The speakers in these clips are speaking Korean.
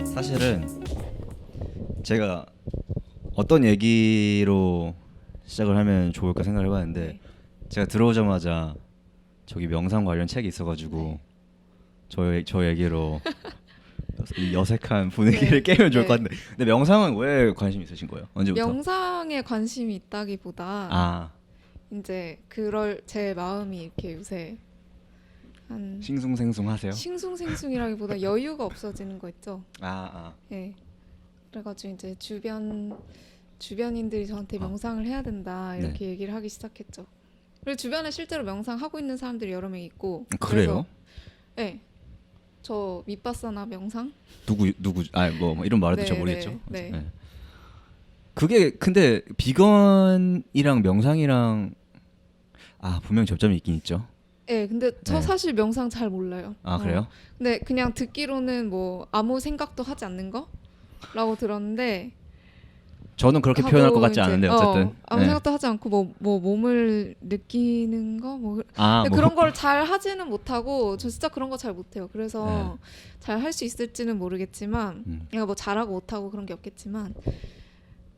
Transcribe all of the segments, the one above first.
사실은 제가 어떤 얘기로 시작을 하면 좋을까 생각을 해봤는데 네. 제가 들어오자마자 저기 명상 관련 책이 있어가지고 저 얘기로 이 어색한 분위기를 네. 깨면 좋을 것 네. 같은데 근데 명상은 왜 관심 있으신 거예요? 언제부터? 명상에 관심이 있다기보다 아 이제 그럴 제 마음이 이렇게 요새 한 싱숭생숭하세요? 싱숭생숭이라기보다 여유가 없어지는 거 있죠. 아 예. 그래가지고 이제 주변인들이 저한테 명상을 해야 된다 이렇게 얘기를 하기 시작했죠. 그리고 주변에 실제로 명상 하고 있는 사람들이 여러 명 있고. 그래요? 예. 저 밑바사나 명상? 누구 뭐 이런 말해도 네, 잘 모르겠죠. 네. 네. 그게 근데 비건이랑 명상이랑 분명 접점이 있긴 있죠. 예, 근데 저 네. 사실 명상 잘 몰라요. 그래요? 근데 그냥 듣기로는 뭐 아무 생각도 하지 않는 거라고 들었는데 저는 그렇게 표현할 것 같지 이제, 않은데 어쨌든 아무 네. 생각도 하지 않고 뭐 몸을 느끼는 거 뭐 뭐 그런 걸 잘 하지는 못하고 저 진짜 그런 거 잘 못해요. 그래서 잘 할 수 있을지는 모르겠지만 내가 뭐 잘하고 못하고 그런 게 없겠지만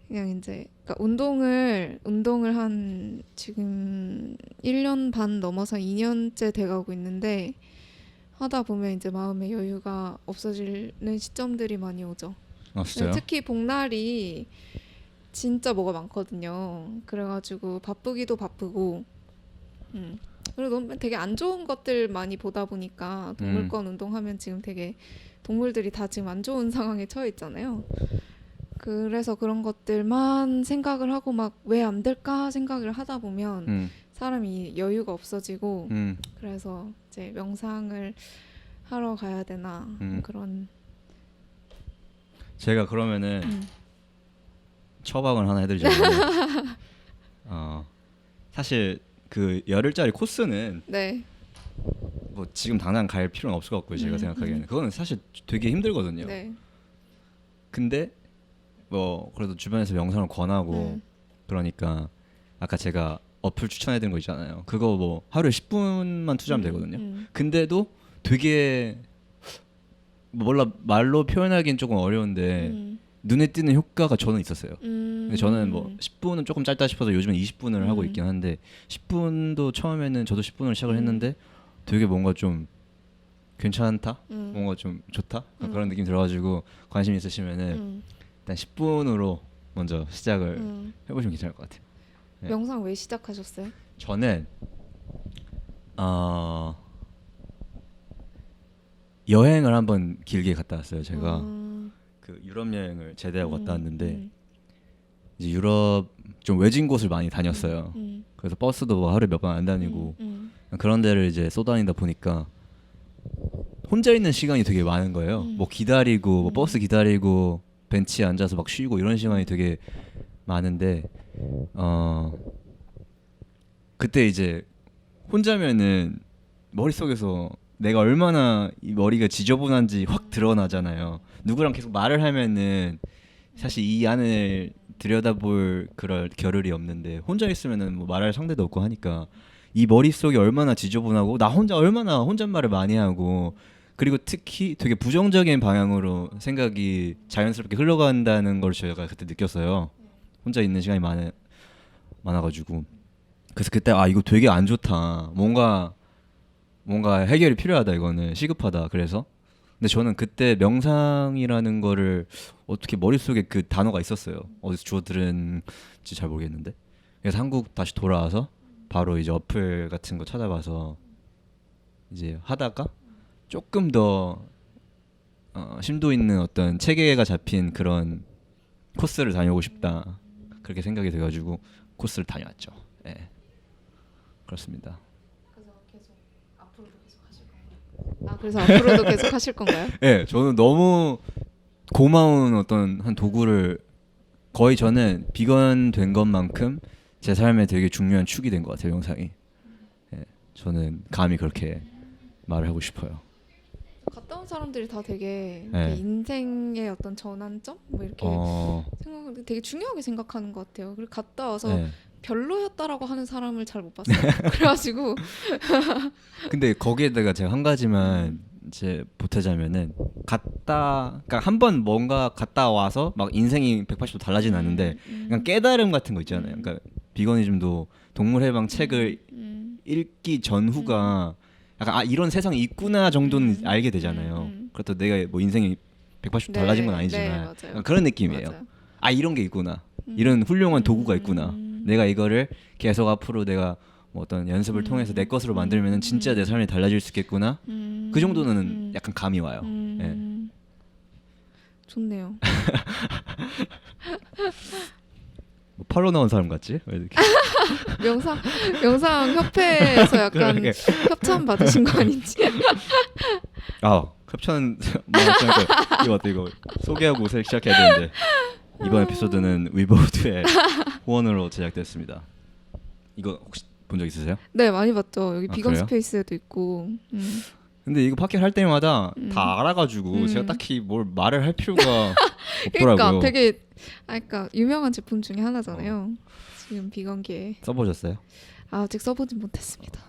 그냥 이제 그러니까 운동을 한 지금 1년 반 넘어서 2년째 돼가고 있는데 하다 보면 이제 마음의 여유가 없어지는 시점들이 많이 오죠. 진짜요? 특히 복날이 진짜 뭐가 많거든요. 그래가지고 바쁘기도 바쁘고, 그리고 너무 되게 안 좋은 것들 많이 보다 보니까 동물권 운동하면 지금 되게 동물들이 다 지금 안 좋은 상황에 처해 있잖아요. 그래서 그런 것들만 생각을 하고 막 왜 안 될까 생각을 하다 보면 사람이 여유가 없어지고 그래서 이제 명상을 하러 가야 되나 그런. 제가 그러면은 처방을 하나 해드리자면 사실 그 열흘짜리 코스는 네. 뭐 지금 당장 갈 필요는 없을 것 같고요. 제가 생각하기에는 그거는 사실 되게 힘들거든요. 네. 근데 뭐 그래도 주변에서 명상을 권하고 그러니까 아까 제가 어플 추천해드린 거 있잖아요. 그거 뭐 하루에 10분만 투자하면 되거든요. 근데도 되게 몰라 말로 표현하기는 조금 어려운데 눈에 띄는 효과가 저는 있었어요. 근데 저는 뭐 10분은 조금 짧다 싶어서 요즘은 20분을 하고 있긴 한데 10분도 처음에는 저도 10분을 시작을 했는데 되게 뭔가 좀 괜찮다? 뭔가 좀 좋다? 그런 느낌이 들어가지고 관심 있으시면은 일단 10분으로 먼저 시작을 해보시면 괜찮을 것 같아요. 네. 명상 왜 시작하셨어요? 저는 여행을 한번 길게 갔다 왔어요. 제가 그 유럽 여행을 제대하고 갔다 왔는데 이제 유럽 좀 외진 곳을 많이 다녔어요. 그래서 버스도 뭐 하루에 몇 번 안 다니고 그런 데를 이제 쏘다니다 보니까 혼자 있는 시간이 되게 많은 거예요. 뭐 기다리고 뭐 버스 기다리고 벤치에 앉아서 막 쉬고 이런 시간이 되게 많은데 그때 이제 혼자면은 머릿속에서 내가 얼마나 이 머리가 지저분한지 확 드러나잖아요. 누구랑 계속 말을 하면은 사실 이 안을 들여다볼 그럴 겨를이 없는데 혼자 있으면은 뭐 말할 상대도 없고 하니까 이 머릿속이 얼마나 지저분하고 나 혼자 얼마나 혼잣말을 많이 하고 그리고 특히 되게 부정적인 방향으로 생각이 자연스럽게 흘러간다는 걸 제가 그때 느꼈어요. 혼자 있는 시간이 많아가지고 그래서 그때 이거 되게 안 좋다. 뭔가 해결이 필요하다. 이거는 시급하다. 그래서 근데 저는 그때 명상이라는 거를 어떻게 머릿속에 그 단어가 있었어요. 어디서 주워 들은지 잘 모르겠는데 그래서 한국 다시 돌아와서 바로 이제 어플 같은 거 찾아봐서 이제 하다가 조금 더 심도 있는 어떤 체계가 잡힌 그런 코스를 다녀오고 싶다 그렇게 생각이 돼가지고 코스를 다녀왔죠. 네. 그렇습니다. 그래서 앞으로도 계속 하실 건가요? 네, 저는 너무 고마운 어떤 한 도구를 거의 저는 비건 된 것만큼 제 삶에 되게 중요한 축이 된 것 같아요. 영상이. 네, 저는 감히 그렇게 말을 하고 싶어요. 갔다 온 사람들이 다 되게 네. 인생의 어떤 전환점 뭐 이렇게 생각 되게 중요하게 생각하는 것 같아요. 그리고 갔다 와서 네. 별로였다라고 하는 사람을 잘 못 봤어요. 그래가지고 근데 거기에다가 제가 한 가지만 이제 보태자면은 그러니까 한 번 뭔가 갔다 와서 막 인생이 180도 달라지는 않는데 그냥 깨달음 같은 거 있잖아요. 그러니까 비거니즘도 동물해방 책을 읽기 전후가 약간 이런 세상이 있구나 정도는 알게 되잖아요. 그렇다고 내가 뭐 인생이 180도 달라진 건 아니지만 맞아요. 약간 그런 느낌이에요. 맞아요. 이런 게 있구나. 이런 훌륭한 도구가 있구나. 내가 이거를 계속 앞으로 내가 뭐 어떤 연습을 통해서 내 것으로 만들면 진짜 내 삶이 달라질 수 있겠구나. 그 정도는 약간 감이 와요. 예. 좋네요. 뭐 팔로 나온 사람 같지? 왜 이렇게? 명상 협회에서 약간 그러게. 협찬 받으신 거 아닌지. 협찬 이거 소개하고 시작해야 되는데 이번 에피소드는 위버우드의 후원으로 제작됐습니다. 이거 혹시 본 적 있으세요? 네, 많이 봤죠. 여기 비건 그래요? 스페이스에도 있고. 근데 이거 팟캐스트 할 때마다 다 알아가지고 제가 딱히 뭘 말을 할 필요가 없더라고요. 그러니까 되게 그러니까 유명한 제품 중에 하나잖아요. 지금 비건계에. 써보셨어요? 아직 써보진 못했습니다.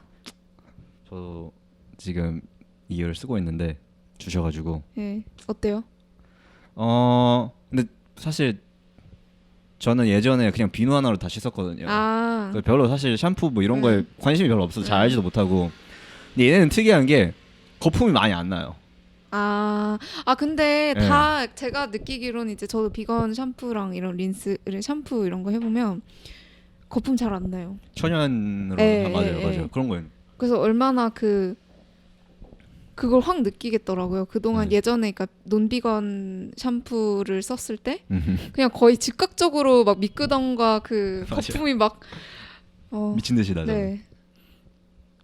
저도 지금 이걸 쓰고 있는데 주셔가지고 네, 어때요? 근데 사실 저는 예전에 그냥 비누 하나로 다 씻었거든요. 그래서 별로 사실 샴푸 뭐 이런 거에 관심이 별로 없어서 잘 알지도 못하고. 근데 얘네는 특이한 게 거품이 많이 안 나요. 근데 네. 다 제가 느끼기로는 이제 저도 비건 샴푸랑 이런 샴푸 이런 거 해보면 거품 잘 안 나요. 천연으로 맞아요. 그런 거예요. 그래서 얼마나 그걸 확 느끼겠더라고요. 그동안 예전에 그러니까 논비건 샴푸를 썼을 때 그냥 거의 즉각적으로 막 미끄덩과 그 거품이 막 미친 듯이 나죠. 네.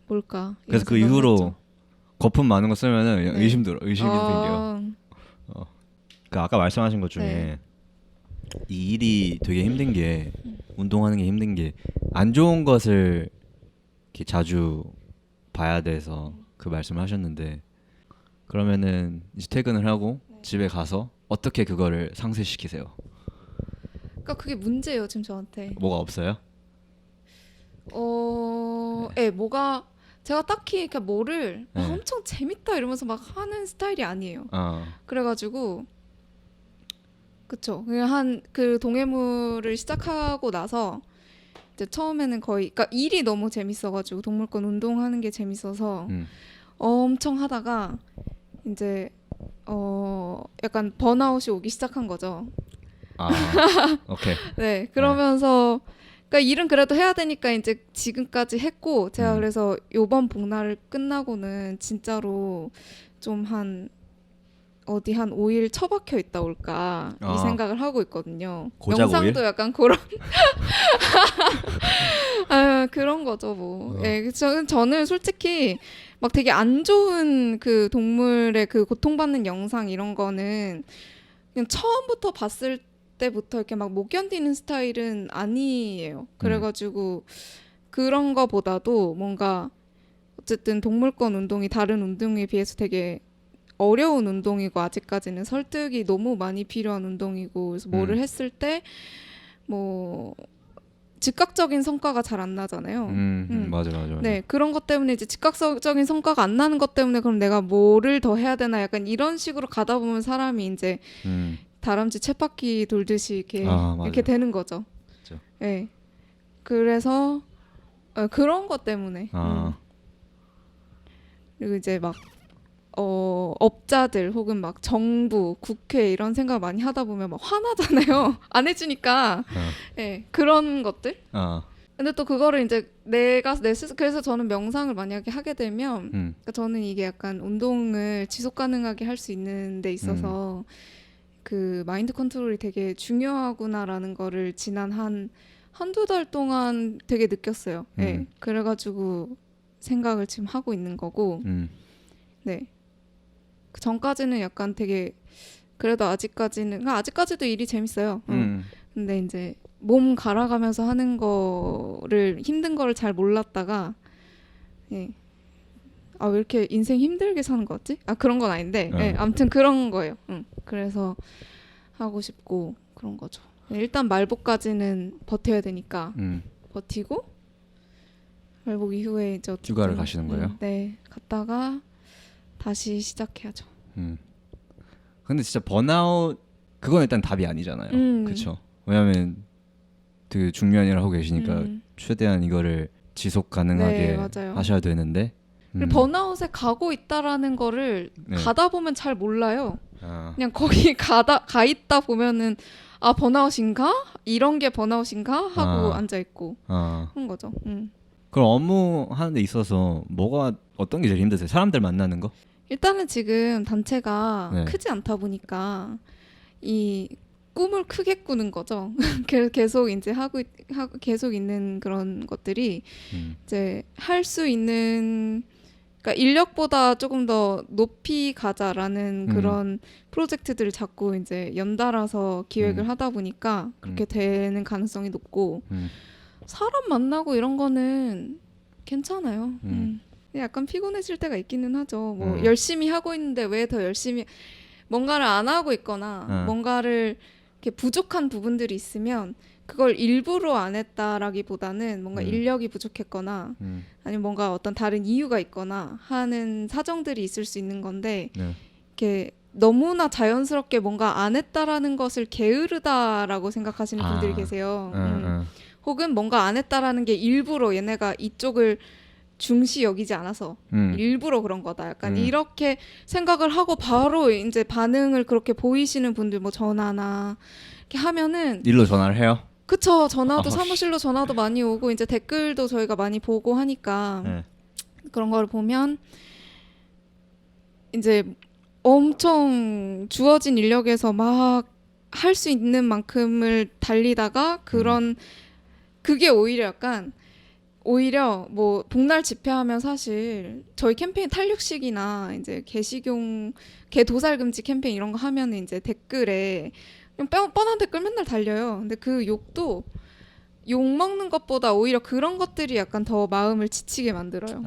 뭘까? 그래서 그 이후로 거품 많은 거 쓰면은 의심이 생겨요. 그 아까 말씀하신 것 중에 이 일이 되게 힘든 게 운동하는 게 힘든 게 안 좋은 것을 이렇게 자주 봐야 돼서 그 말씀을 하셨는데 그러면은 이제 퇴근을 하고 집에 가서 어떻게 그거를 상쇄시키세요? 그러니까 그게 문제예요 지금 저한테. 뭐가 없어요? 뭐가 제가 딱히 그러니까 뭐를 막 네. 엄청 재밌다 이러면서 막 하는 스타일이 아니에요. 그래가지고 그쵸. 그냥 그 동해물을 시작하고 나서 이제 처음에는 거의 그러니까 일이 너무 재밌어가지고 동물권 운동하는 게 재밌어서 엄청 하다가 이제 약간 번아웃이 오기 시작한 거죠. 오케이. 네, 그러면서 그러니까 일은 그래도 해야 되니까 이제 지금까지 했고 제가 그래서 요번 복날을 끝나고는 진짜로 좀 한 5일 처박혀 있다 올까 이 생각을 하고 있거든요. 고작 명상도 5일? 약간 그런 그런 거죠 뭐. 저는 솔직히 막 되게 안 좋은 그 동물의 그 고통받는 영상 이런 거는 그냥 처음부터 봤을 때부터 이렇게 막 못 견디는 스타일은 아니에요. 그래가지고 그런 거보다도 뭔가 어쨌든 동물권 운동이 다른 운동에 비해서 되게 어려운 운동이고 아직까지는 설득이 너무 많이 필요한 운동이고 그래서 뭐를 했을 때 뭐 즉각적인 성과가 잘 안 나잖아요. 맞아. 네, 그런 것 때문에 이제 즉각적인 성과가 안 나는 것 때문에 그럼 내가 뭐를 더 해야 되나 약간 이런 식으로 가다 보면 사람이 이제 다람쥐 쳇바퀴 돌듯이 이렇게 되는 거죠. 그렇죠. 네, 그래서 그런 것 때문에 그리고 이제 막 업자들 혹은 막 정부, 국회 이런 생각 많이 하다 보면 막 화나잖아요. 안 해주니까. 네, 그런 것들. 근데 또 그거를 이제 내가 그래서 저는 명상을 만약에 하게 되면 그러니까 저는 이게 약간 운동을 지속 가능하게 할 수 있는 데 있어서 그 마인드 컨트롤이 되게 중요하구나라는 거를 지난 한두 달 동안 되게 느꼈어요. 네, 그래가지고 생각을 지금 하고 있는 거고. 네. 그 전까지는 약간 되게 그래도 아직까지도 일이 재밌어요. 근데 이제 몸 갈아가면서 하는 거를 힘든 거를 잘 몰랐다가 아, 왜 이렇게 인생 힘들게 사는 거지? 아, 그런 건 아닌데 네, 아무튼 그런 거예요. 그래서 하고 싶고 그런 거죠. 일단 말복까지는 버텨야 되니까 버티고 말복 이후에 이제 어쨌든, 휴가를 가시는 거예요? 네, 갔다가 다시 시작해야죠. 근데 진짜 번아웃 그건 일단 답이 아니잖아요. 그렇죠. 왜냐하면 되게 중요한 일을 하고 계시니까 최대한 이거를 지속 가능하게 네, 하셔야 되는데 그리고 번아웃에 가고 있다라는 거를 네. 가다 보면 잘 몰라요. 아, 그냥 거기 가 있다 보면은 아, 번아웃인가? 이런 게 번아웃인가? 하고 앉아 있고 그런 거죠. 그럼 업무 하는 데 있어서 뭐가 어떤 게 제일 힘드세요? 사람들 만나는 거? 일단은 지금 단체가 네. 크지 않다 보니까 이 꿈을 크게 꾸는 거죠. 계속 이제 하고 계속 있는 그런 것들이 이제 할 수 있는, 그러니까 인력보다 조금 더 높이 가자라는 그런 프로젝트들을 자꾸 이제 연달아서 기획을 하다 보니까 그렇게 되는 가능성이 높고 사람 만나고 이런 거는 괜찮아요. 약간 피곤해질 때가 있기는 하죠. 뭐 열심히 하고 있는데 왜 더 열심히 뭔가를 안 하고 있거나 뭔가를 이렇게 부족한 부분들이 있으면 그걸 일부러 안 했다라기보다는 뭔가 인력이 부족했거나 아니면 뭔가 어떤 다른 이유가 있거나 하는 사정들이 있을 수 있는 건데 네. 이렇게 너무나 자연스럽게 뭔가 안 했다라는 것을 게으르다라고 생각하시는 분들이 계세요. 혹은 뭔가 안 했다라는 게 일부러 얘네가 이쪽을 중시 여기지 않아서 일부러 그런 거다. 약간 이렇게 생각을 하고 바로 이제 반응을 그렇게 보이시는 분들, 뭐 전화나 이렇게 하면은 일로 전화를 해요? 그쵸. 전화도 사무실로 전화도 많이 오고 이제 댓글도 저희가 많이 보고 하니까 네. 그런 걸 보면 이제 엄청 주어진 인력에서 막 할 수 있는 만큼을 달리다가 그런 그게 오히려 뭐 복날 집회하면 사실 저희 캠페인 탄육식이나 이제 개 도살 금지 캠페인 이런 거 하면 이제 댓글에 그냥 뻔한 댓글 맨날 달려요. 근데 그 욕도 욕 먹는 것보다 오히려 그런 것들이 약간 더 마음을 지치게 만들어요.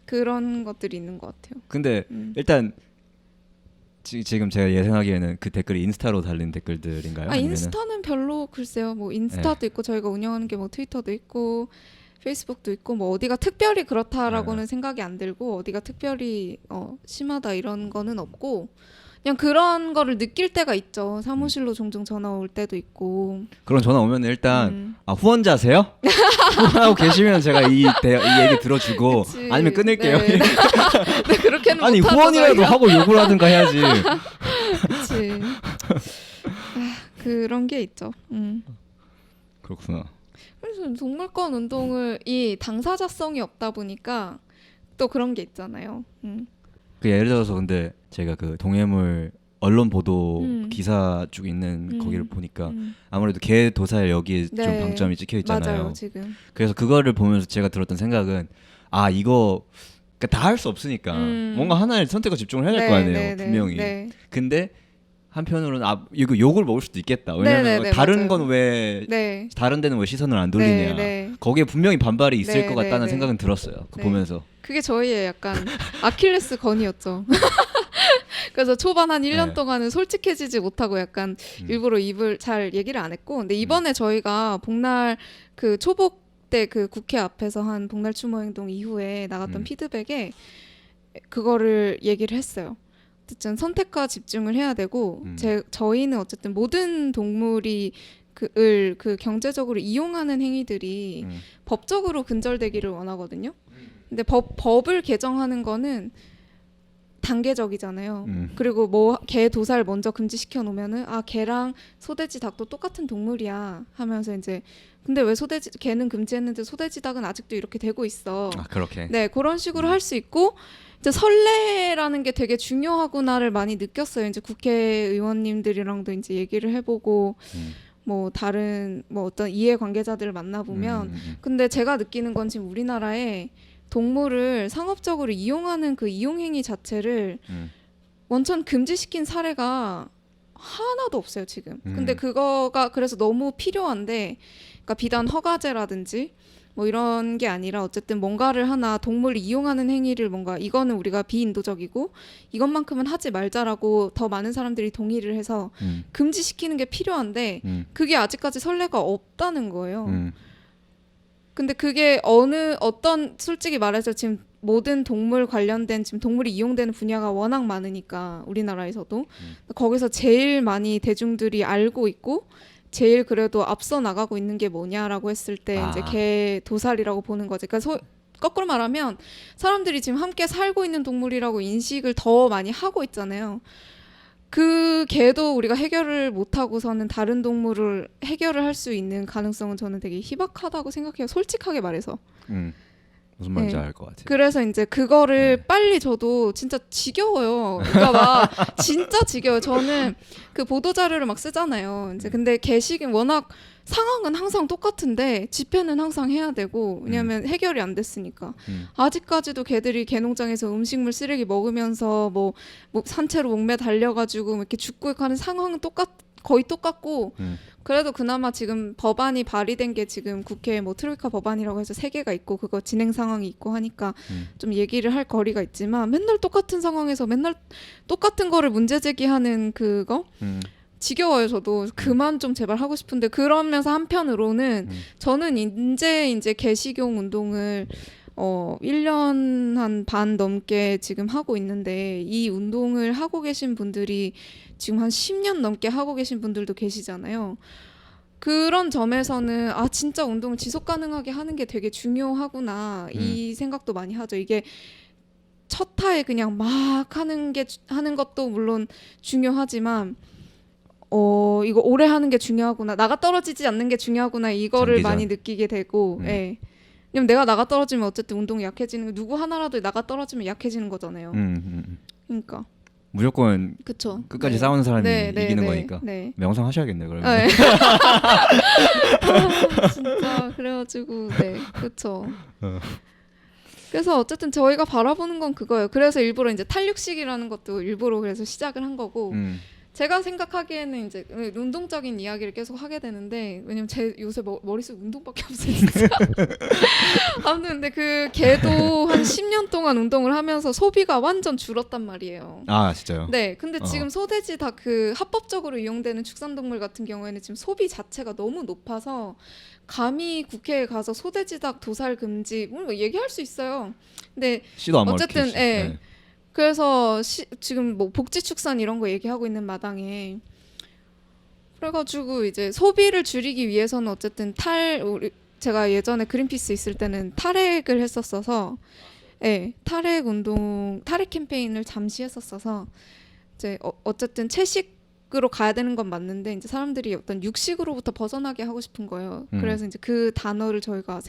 그런 것들이 있는 것 같아요. 근데 일단 지금 제가 예상하기에는 그 댓글이 인스타로 달린 댓글들인가요? 아니면은? 인스타는 별로 글쎄요. 뭐 인스타도 있고 저희가 운영하는 게 뭐 트위터도 있고 페이스북도 있고 뭐 어디가 특별히 그렇다라고는 생각이 안 들고 어디가 특별히 심하다 이런 거는 없고 그냥 그런 거를 느낄 때가 있죠. 사무실로 종종 전화 올 때도 있고. 그런 전화 오면 일단 후원자세요? 후원하고 계시면 제가 이 얘기 들어주고 그치. 아니면 끊을게요. 네, 그렇게는 아니 못하죠, 후원이라도 저희가. 하고 욕을 하든가 해야지. 그치. 그런 게 있죠. 그렇구나. 그래서 동물권 운동을 이 당사자성이 없다 보니까 또 그런 게 있잖아요. 그 예를 들어서 근데 제가 그 동해물 언론 보도 기사 쭉 있는 거기를 보니까 아무래도 개 도살 여기에 좀 네. 방점이 찍혀 있잖아요. 맞아요, 지금. 그래서 그거를 보면서 제가 들었던 생각은 이거 다 할 수 없으니까 뭔가 하나에 선택과 집중을 해야 될 거 아니에요. 분명히. 네. 근데 한편으로는 이거 욕을 먹을 수도 있겠다. 왜냐면 네, 다른 맞아요. 건 왜 네. 다른 데는 왜 시선을 안 돌리냐. 네. 거기에 분명히 반발이 있을 네, 것 같다는 네. 생각은 들었어요. 네. 보면서. 그게 저희의 약간 아킬레스 건이었죠. 그래서 초반 한 1년 네. 동안은 솔직해지지 못하고 약간 일부러 입을 잘 얘기를 안 했고 근데 이번에 저희가 복날 그 초복 때 그 국회 앞에서 한 복날 추모 행동 이후에 나갔던 피드백에 그거를 얘기를 했어요. 어쨌든 선택과 집중을 해야 되고 저희는 어쨌든 모든 동물이 그 경제적으로 이용하는 행위들이 법적으로 근절되기를 원하거든요. 근데 법을 개정하는 거는 단계적이잖아요. 그리고 뭐 개 도살 먼저 금지시켜 놓으면은 개랑 소돼지 닭도 똑같은 동물이야 하면서 이제 근데 왜 개는 금지했는데 소돼지 닭은 아직도 이렇게 되고 있어. 그렇게. 네, 그런 식으로 할 수 있고 이제 선례라는 게 되게 중요하구나를 많이 느꼈어요. 이제 국회의원님들이랑도 이제 얘기를 해보고 뭐 다른 뭐 어떤 이해관계자들을 만나보면 근데 제가 느끼는 건 지금 우리나라에 동물을 상업적으로 이용하는 그 이용행위 자체를 원천 금지시킨 사례가 하나도 없어요 지금. 근데 그거가 그래서 너무 필요한데, 그러니까 비단 허가제라든지 뭐 이런 게 아니라 어쨌든 뭔가를 하나 동물을 이용하는 행위를 뭔가 이거는 우리가 비인도적이고 이것만큼은 하지 말자라고 더 많은 사람들이 동의를 해서 금지시키는 게 필요한데 그게 아직까지 선례가 없다는 거예요. 근데 그게 어떤 솔직히 말해서 지금 모든 동물 관련된 지금 동물이 이용되는 분야가 워낙 많으니까 우리나라에서도 거기서 제일 많이 대중들이 알고 있고 제일 그래도 앞서 나가고 있는 게 뭐냐라고 했을 때 이제 개 도살이라고 보는 거지. 그러니까 거꾸로 말하면 사람들이 지금 함께 살고 있는 동물이라고 인식을 더 많이 하고 있잖아요. 그 개도 우리가 해결을 못하고서는 다른 동물을 해결을 할 수 있는 가능성은 저는 되게 희박하다고 생각해요. 솔직하게 말해서. 무슨 말인지 네. 알 것 같아요. 그래서 이제 그거를 빨리 저도 진짜 지겨워요. 그러니까 막 진짜 지겨워요. 저는 그 보도 자료를 막 쓰잖아요. 이제 근데 개식은 워낙 상황은 항상 똑같은데 집회는 항상 해야 되고 왜냐하면 해결이 안 됐으니까 아직까지도 개들이 개농장에서 음식물 쓰레기 먹으면서 뭐 산채로 목매 달려가지고 이렇게 죽고 가는 상황은 거의 똑같고 그래도 그나마 지금 법안이 발의된 게 지금 국회에 뭐 트로이카 법안이라고 해서 3개가 있고 그거 진행 상황이 있고 하니까 좀 얘기를 할 거리가 있지만 맨날 똑같은 상황에서 맨날 똑같은 거를 문제 제기하는 그거 지겨워요. 저도 그만 좀 제발 하고 싶은데 그러면서 한편으로는 저는 이제 개식용 운동을 1년 한 반 넘게 지금 하고 있는데 이 운동을 하고 계신 분들이 지금 한 10년 넘게 하고 계신 분들도 계시잖아요. 그런 점에서는 진짜 운동을 지속 가능하게 하는 게 되게 중요하구나 이 생각도 많이 하죠. 이게 첫 타에 그냥 막 하는 것도 물론 중요하지만 이거 오래 하는 게 중요하구나. 나가 떨어지지 않는 게 중요하구나. 이거를 장기전. 많이 느끼게 되고 예. 왜냐면 내가 나가 떨어지면 어쨌든 운동이 약해지는 거 누구 하나라도 나가 떨어지면 약해지는 거잖아요. 그러니까 무조건 그쵸. 끝까지 네. 싸우는 사람이 네, 이기는 네, 거니까 네. 명상 하셔야겠네요. 그러면. 네. 진짜 그래가지고 네 그쵸. 그래서 어쨌든 저희가 바라보는 건 그거예요. 그래서 일부러 이제 탄육식이라는 것도 일부러 그래서 시작을 한 거고 제가 생각하기에는 이제 운동적인 이야기를 계속 하게 되는데 왜냐면 제 요새 머릿속 운동밖에 없어요 진짜. 아무튼 근데 그 개도 한 10년 동안 운동을 하면서 소비가 완전 줄었단 말이에요. 아 진짜요? 네, 근데 지금 소돼지 다 그 합법적으로 이용되는 축산동물 같은 경우에는 지금 소비 자체가 너무 높아서 감히 국회에 가서 소돼지 닭 도살 금지 뭐 얘기할 수 있어요. 근데 씨도 안 어쨌든 먹히지. 예. 그래서 지금 뭐 복지 축산 이런 거 얘기하고 있는 마당에 그래가지고 이제 소비를 줄이기 위해서는 어쨌든 제가 예전에 그린피스 있을 때는 탈핵을 했었어서 탈핵 캠페인을 잠시 했었어서 이제 어쨌든 채식으로 가야 되는 건 맞는데 이제 사람들이 어떤 육식으로부터 벗어나게 하고 싶은 거예요. 그래서 이제 그 단어를 저희가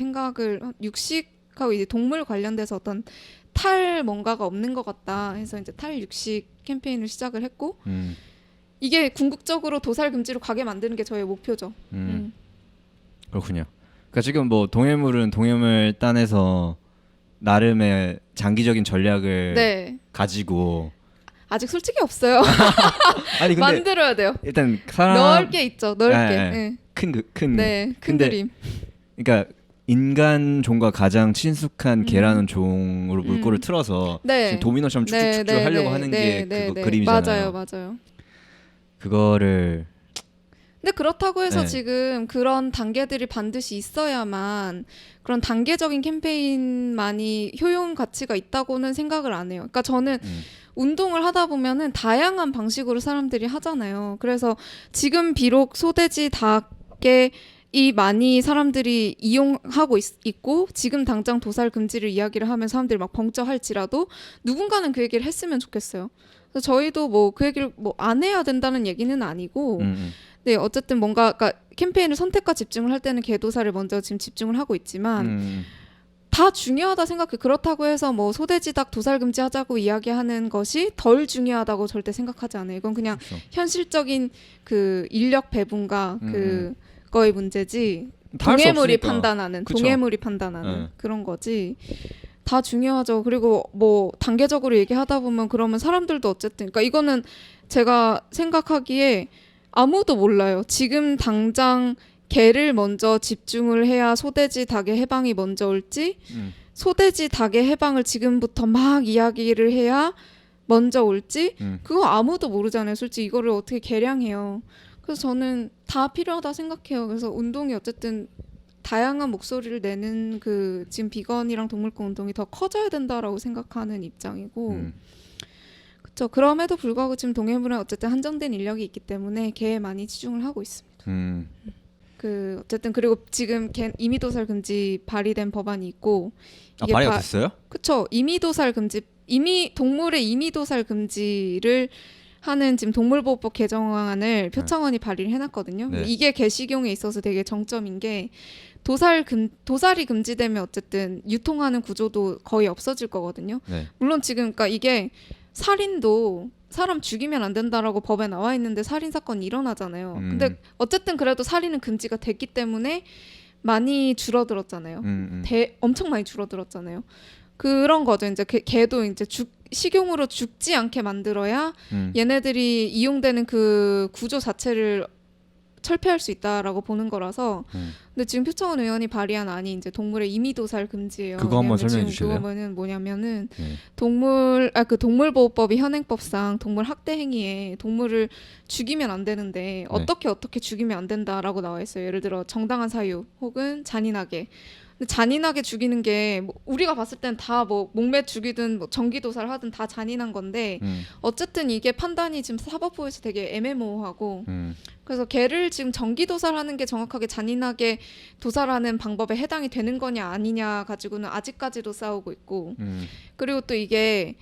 육식하고 이제 동물 관련돼서 어떤 뭔가가 없는 것 같다 해서 이제 탈육식 캠페인을 시작을 했고 이게 궁극적으로 도살 금지로 가게 만드는 게 저의 목표죠. 그렇군요. 그러니까 지금 뭐 동해물은 동해물 딴에서 나름의 장기적인 전략을 네. 가지고 아직 솔직히 없어요. 아니 근데 만들어야 돼요. 일단 사람 넓게 있죠. 넓게. 네. 큰 큰 근데 그림. 그러니까 인간 종과 가장 친숙한 개라는 종으로 물꼬를 틀어서 네. 지금 도미노처럼 쭉쭉쭉 하려고 하는 게 그거 그림이잖아요. 맞아요. 그거를 근데 그렇다고 해서 네. 지금 그런 단계들이 반드시 있어야만 그런 단계적인 캠페인만이 효용 가치가 있다고는 생각을 안 해요. 그러니까 저는 운동을 하다 보면은 다양한 방식으로 사람들이 하잖아요. 그래서 지금 비록 소돼지 닭에 이 많이 사람들이 이용하고 있고 지금 당장 도살 금지를 이야기를 하면 사람들이 막 벙쪄할지라도 누군가는 그 얘기를 했으면 좋겠어요. 그래서 저희도 뭐 그 얘기를 뭐 안 해야 된다는 얘기는 아니고 네 어쨌든 뭔가 그러니까 캠페인을 선택과 집중을 할 때는 개도살을 먼저 지금 집중을 하고 있지만 다 중요하다 생각해. 그렇다고 해서 뭐 소돼지 닭 도살 금지하자고 이야기하는 것이 덜 중요하다고 절대 생각하지 않아요. 이건 그냥 그렇죠. 현실적인 그 인력 배분과 그거의 문제지. 다할수 동해물이 없으니까. 판단하는 그쵸. 동해물이 판단하는 네. 그런 거지. 다 중요하죠. 그리고 뭐 단계적으로 얘기하다 보면 그러면 사람들도 어쨌든 그러니까 이거는 제가 생각하기에 아무도 몰라요. 지금 당장 개를 먼저 집중을 해야 소돼지 닭의 해방이 먼저 올지 소돼지 닭의 해방을 지금부터 막 이야기를 해야 먼저 올지 그거 아무도 모르잖아요. 솔직히 이거를 어떻게 계량해요. 그래서 저는 다 필요하다 생각해요. 그래서 운동이 어쨌든 다양한 목소리를 내는 그 지금 비건이랑 동물권 운동이 더 커져야 된다라고 생각하는 입장이고 그렇죠. 그럼에도 불구하고 지금 동해물은 어쨌든 한정된 인력이 있기 때문에 개에 많이 치중을 하고 있습니다. 그 어쨌든 그리고 지금 임의도살 금지 발의된 법안이 있고 이게 발의가 됐어요? 그쵸. 임의도살 금지 동물의 임의도살 금지를 하는 지금 동물보호법 개정안을 표창원이 발의를 해놨거든요. 네. 이게 개식용에 있어서 되게 정점인 게 도살이 금지되면 어쨌든 유통하는 구조도 거의 없어질 거거든요. 네. 물론 지금 그러니까 이게 살인도 사람 죽이면 안 된다라고 법에 나와 있는데 살인 사건이 일어나잖아요. 근데 어쨌든 그래도 살인은 금지가 됐기 때문에 많이 줄어들었잖아요. 엄청 많이 줄어들었잖아요. 그런 거죠. 이제 개도 이제 식용으로 죽지 않게 만들어야 얘네들이 이용되는 그 구조 자체를 철폐할 수 있다라고 보는 거라서. 근데 지금 표창원 의원이 발의한 안이 이제 동물의 임의도살 금지예요. 그거 한번 설명해 주실래요? 그거는 뭐냐면은 네. 그 동물보호법이 현행법상 동물 학대 행위에 동물을 죽이면 안 되는데 어떻게 죽이면 안 된다라고 나와 있어요. 예를 들어 정당한 사유 혹은 잔인하게. 근데 잔인하게 죽이는 게 뭐 우리가 봤을 땐 다 뭐 목매 죽이든 뭐 전기도살 하든 다 잔인한 건데 어쨌든 이게 판단이 지금 사법부에서 되게 애매모호하고 그래서 개를 지금 전기도살하는 게 정확하게 잔인하게 도살하는 방법에 해당이 되는 거냐 아니냐 가지고는 아직까지도 싸우고 있고 그리고 또 이게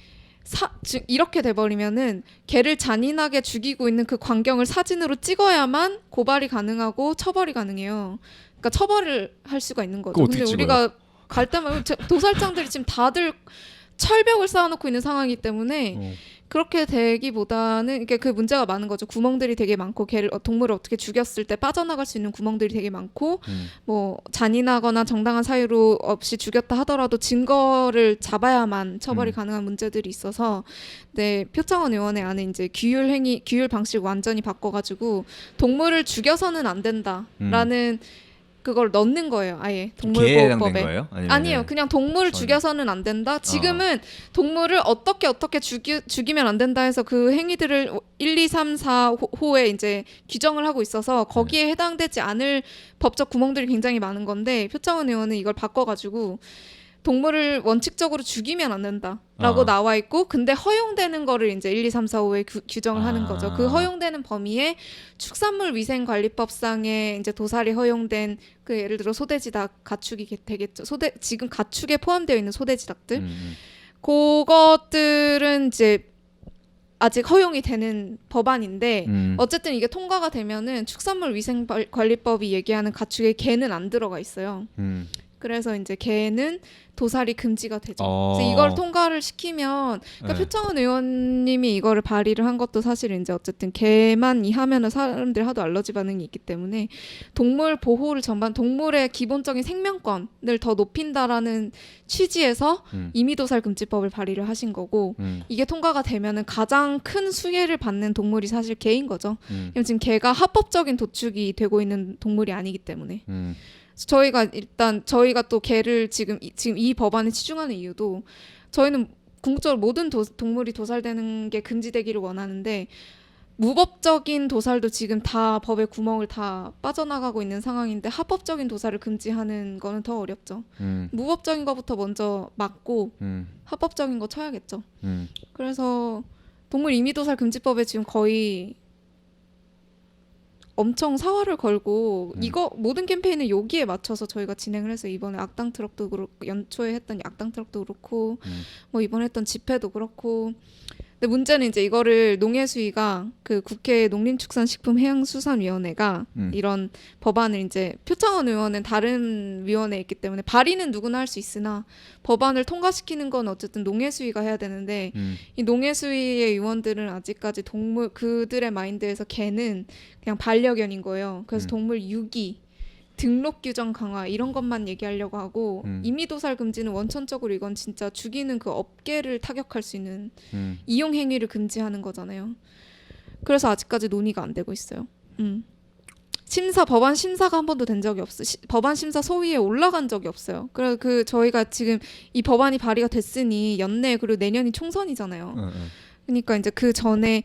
이렇게 돼버리면은 개를 잔인하게 죽이고 있는 그 광경을 사진으로 찍어야만 고발이 가능하고 처벌이 가능해요. 그러니까 처벌을 할 수가 있는 거죠. 근데 우리가 갈 때마다 도살장들이 지금 다들 철벽을 쌓아놓고 있는 상황이기 때문에 그렇게 되기보다는 이게 그 문제가 많은 거죠. 구멍들이 되게 많고 동물을 어떻게 죽였을 때 빠져나갈 수 있는 구멍들이 되게 많고 뭐 잔인하거나 정당한 사유로 없이 죽였다 하더라도 증거를 잡아야만 처벌이 가능한 문제들이 있어서 네, 표창원 의원의 안에 이제 규율 방식 완전히 바꿔가지고 동물을 죽여서는 안 된다라는 그걸 넣는 거예요. 아예 개에 해당된 동물보호법에. 거예요? 아니에요. 그냥 동물을 죽여서는 안 된다. 지금은 동물을 어떻게 죽이면 안 된다 해서 그 행위들을 1, 2, 3, 4호에 이제 규정을 하고 있어서 거기에 해당되지 않을 법적 구멍들이 굉장히 많은 건데 표창원 의원은 이걸 바꿔가지고 동물을 원칙적으로 죽이면 안 된다라고 나와 있고 근데 허용되는 거를 이제 1, 2, 3, 4, 5에 규정을 하는 거죠. 그 허용되는 범위에 축산물 위생관리법상에 이제 도살이 허용된 그 예를 들어 소돼지 닭 가축이 되겠죠. 지금 가축에 포함되어 있는 소돼지 닭들 그것들은 이제 아직 허용이 되는 법안인데 어쨌든 이게 통과가 되면은 축산물 위생관리법이 얘기하는 가축에 개는 안 들어가 있어요. 그래서 이제 개는 도살이 금지가 되죠. 그래서 이걸 통과를 시키면 그러니까 표창원 의원님이 이거를 발의를 한 것도 사실 이제 어쨌든 개만 하면은 사람들이 하도 알러지 반응이 있기 때문에 동물 보호를 전반 동물의 기본적인 생명권을 더 높인다라는 취지에서 임의도살 금지법을 발의를 하신 거고 이게 통과가 되면은 가장 큰 수혜를 받는 동물이 사실 개인 거죠. 왜냐면 지금 개가 합법적인 도축이 되고 있는 동물이 아니기 때문에. 저희가 또 개를 지금 이 법안에 치중하는 이유도 저희는 궁극적으로 모든 동물이 도살되는 게 금지되기를 원하는데 무법적인 도살도 지금 다 법의 구멍을 다 빠져나가고 있는 상황인데 합법적인 도살을 금지하는 거는 더 어렵죠. 무법적인 거부터 먼저 막고 합법적인 거 쳐야겠죠. 그래서 동물 임의도살 금지법에 지금 거의 엄청 사활을 걸고 이거 모든 캠페인을 여기에 맞춰서 저희가 진행을 해서 이번에 악당 트럭도 그렇고 연초에 했던 악당 트럭도 그렇고 뭐 이번에 했던 집회도 그렇고 근데 문제는 이제 이거를 농해수위가 그 국회 농림축산식품해양수산위원회가 이런 법안을 이제 표창원 의원은 다른 위원회에 있기 때문에 발의는 누구나 할 수 있으나 법안을 통과시키는 건 어쨌든 농해수위가 해야 되는데 이 농해수위의 의원들은 아직까지 그들의 마인드에서 개는 그냥 반려견인 거예요. 그래서 동물 유기 등록 규정 강화 이런 것만 얘기하려고 하고 임의도살 금지는 원천적으로 이건 진짜 죽이는 그 업계를 타격할 수 있는 이용 행위를 금지하는 거잖아요. 그래서 아직까지 논의가 안 되고 있어요. 법안 심사가 한 번도 된 적이 없어요. 법안 심사 소위에 올라간 적이 없어요. 그래 저희가 지금 이 법안이 발의가 됐으니 연내 그리고 내년이 총선이잖아요. 그러니까 이제 그 전에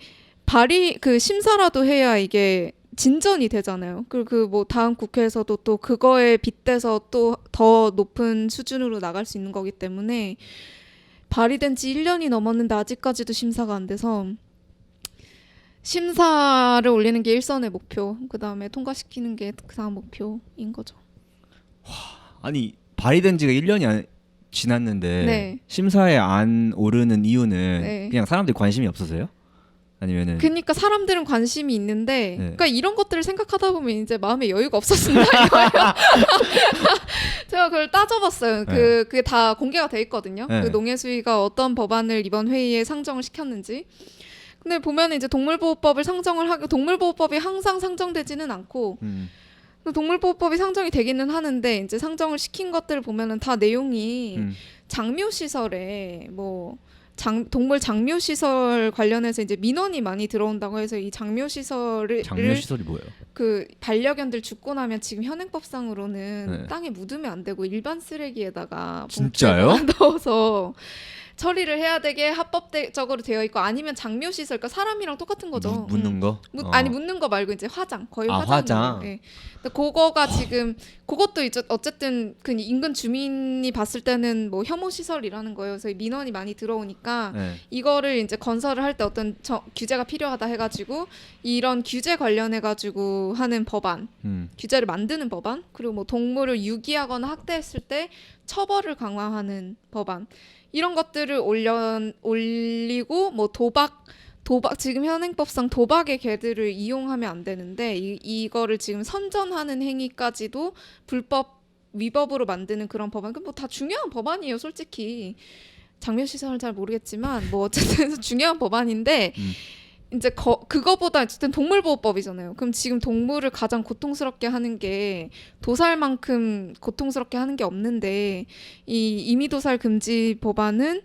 심사라도 해야 이게 진전이 되잖아요. 그리고 그 뭐 다음 국회에서도 또 그거에 빗대서 또 더 높은 수준으로 나갈 수 있는 거기 때문에 발의된 지 1년이 넘었는데 아직까지도 심사가 안 돼서 심사를 올리는 게 일선의 목표, 그 다음에 통과시키는 게 그 다음 목표인 거죠. 아니 발의된 지가 1년이 지났는데 네. 심사에 안 오르는 이유는 네. 그냥 사람들이 관심이 없어서요? 아니면은 그러니까 사람들은 관심이 있는데, 네. 그러니까 이런 것들을 생각하다 보면 이제 마음에 여유가 없어진다 이거예요. 제가 그걸 따져봤어요. 네. 그게 다 공개가 돼 있거든요. 네. 그 농해수위가 어떤 법안을 이번 회의에 상정을 시켰는지. 근데 보면 이제 동물보호법을 상정을 하고 동물보호법이 항상 상정되지는 않고 동물보호법이 상정이 되기는 하는데 이제 상정을 시킨 것들을 보면은 다 내용이 장묘시설에 뭐 동물 장묘시설 관련해서 이제 민원이 많이 들어온다고 해서 이 장묘시설을 장묘시설이 뭐예요? 그 반려견들 죽고 나면 지금 현행법상으로는 네. 땅에 묻으면 안 되고 일반 쓰레기에다가 진짜요? 봉투에다가 넣어서 처리를 해야 되게 합법적으로 되어 있고 아니면 장묘시설, 그러니까 사람이랑 똑같은 거죠. 묻는 거? 아니 묻는 거 말고 이제 화장, 거의 화장. 화장. 예. 근데 그거가 지금 그것도 이제 어쨌든 그 인근 주민이 봤을 때는 뭐 혐오 시설이라는 거예요. 그래서 민원이 많이 들어오니까 네. 이거를 이제 건설을 할 때 어떤 규제가 필요하다 해가지고 이런 규제 관련해가지고 하는 법안, 규제를 만드는 법안, 그리고 뭐 동물을 유기하거나 학대했을 때 처벌을 강화하는 법안. 이런 것들을 올리고 뭐 도박 지금 현행법상 도박의 개들을 이용하면 안 되는데 이거를 지금 선전하는 행위까지도 불법 위법으로 만드는 그런 법안. 뭐 다 중요한 법안이에요, 솔직히. 장묘시설은 잘 모르겠지만 뭐 어쨌든 중요한 법안인데 이제 그거보다 어쨌든 동물보호법이잖아요. 그럼 지금 동물을 가장 고통스럽게 하는 게 도살만큼 고통스럽게 하는 게 없는데 이 임의도살 금지 법안은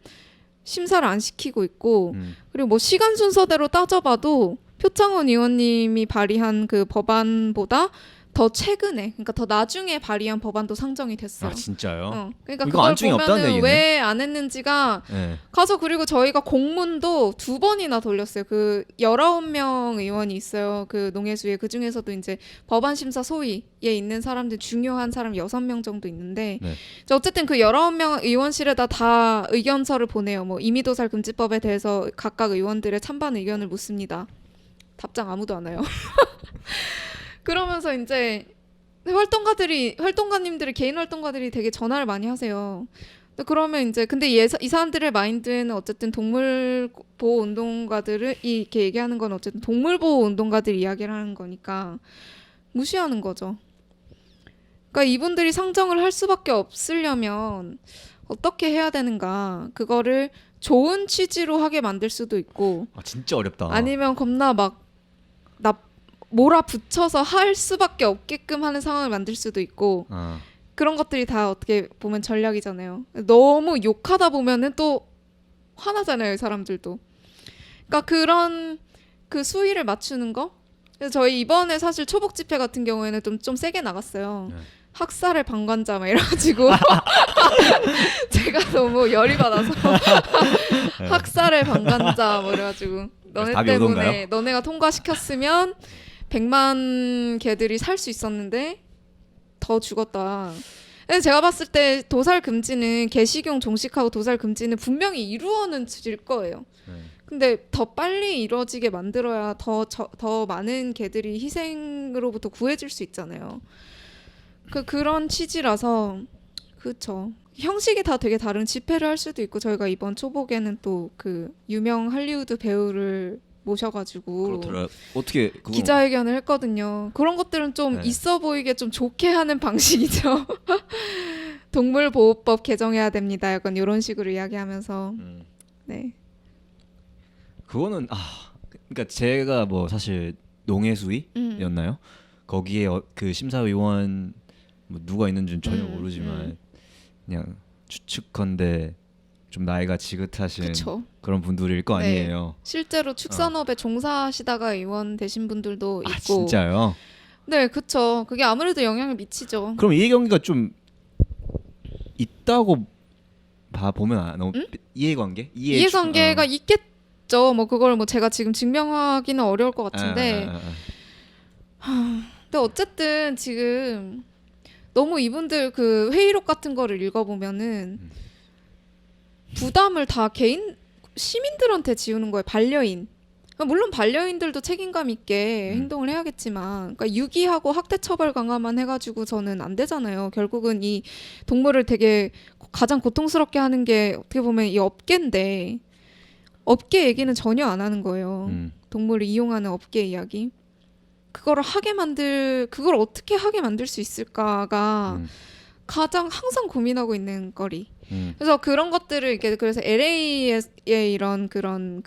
심사를 안 시키고 있고 그리고 뭐 시간 순서대로 따져봐도 표창원 의원님이 발의한 그 법안보다 더 최근에, 그러니까 더 나중에 발의한 법안도 상정이 됐어요. 아 진짜요? 그러니까 이거 그걸 안중에 없다는 보면은 얘기네. 왜 안 했는지가 네. 가서 그리고 저희가 공문도 2번이나 돌렸어요. 그 19명 의원이 있어요. 그 농해수에 그 중에서도 이제 법안 심사 소위에 있는 사람들 중요한 사람 6명 정도 있는데 네. 어쨌든 그 19명 의원실에다 다 의견서를 보내요. 뭐 임의도살 금지법에 대해서 각각 의원들의 찬반 의견을 묻습니다. 답장 아무도 안 해요. 그러면서 이제 활동가님들이 개인 활동가들이 되게 전화를 많이 하세요. 그러면 이제 근데 이 사람들의 마인드는 어쨌든 동물 보호 운동가들을 이렇게 얘기하는 건 어쨌든 동물 보호 운동가들 이야기를 하는 거니까 무시하는 거죠. 그러니까 이분들이 상정을 할 수밖에 없으려면 어떻게 해야 되는가? 그거를 좋은 취지로 하게 만들 수도 있고 아 진짜 어렵다. 아니면 겁나 막 몰아붙여서 할 수밖에 없게끔 하는 상황을 만들 수도 있고 그런 것들이 다 어떻게 보면 전략이잖아요. 너무 욕하다 보면은 또 화나잖아요, 이 사람들도. 그러니까 그런 그 수위를 맞추는 거. 그래서 저희 이번에 사실 초복 집회 같은 경우에는 좀 세게 나갔어요. 네. 학살의 방관자 막 이래가지고 제가 너무 열이 받아서 학살의 방관자 뭐 이래가지고 너네 답이 때문에 오던가요? 너네가 통과시켰으면 100만 개들이 살 수 있었는데 더 죽었다. 근데 제가 봤을 때 도살 금지는 개식용 종식하고 도살 금지는 분명히 이루어는 질 거예요. 근데 더 빨리 이루어지게 만들어야 더 많은 개들이 희생으로부터 구해질 수 있잖아요. 그런 취지라서 그렇죠. 형식이 다 되게 다른 집회를 할 수도 있고 저희가 이번 초복에는 또 그 유명 할리우드 배우를 모셔가지고 그렇더라. 어떻게 그거 기자회견을 했거든요. 그런 것들은 좀 네. 있어 보이게 좀 좋게 하는 방식이죠. 동물보호법 개정해야 됩니다. 약간 이런 식으로 이야기하면서 네. 그거는 그러니까 제가 뭐 사실 농해수위였나요? 거기에 그 심사위원 뭐 누가 있는지는 전혀 모르지만 그냥 추측컨대 좀 나이가 지긋하신 그쵸. 그런 분들일 거 네. 아니에요. 실제로 축산업에 종사하시다가 의원 되신 분들도 있고 진짜요? 네, 그쵸. 그게 아무래도 영향을 미치죠. 그럼 이해관계가 좀 있다고 보면 너무 응? 이해관계? 이해관계가 있겠죠. 뭐 그걸 뭐 제가 지금 증명하기는 어려울 것 같은데. 근데 어쨌든 지금 너무 이분들 그 회의록 같은 거를 읽어보면은 부담을 다 개인 시민들한테 지우는 거예요. 반려인. 물론 반려인들도 책임감 있게 행동을 해야겠지만, 그러니까 유기하고 학대 처벌 강화만 해가지고 저는 안 되잖아요. 결국은 이 동물을 되게 가장 고통스럽게 하는 게 어떻게 보면 이 업계인데, 업계 얘기는 전혀 안 하는 거예요. 동물을 이용하는 업계 이야기. 그걸 어떻게 하게 만들 수 있을까가 가장 항상 고민하고 있는 거리. 그래서 그런 것들을 이렇게 그래서 LA의 이런 그런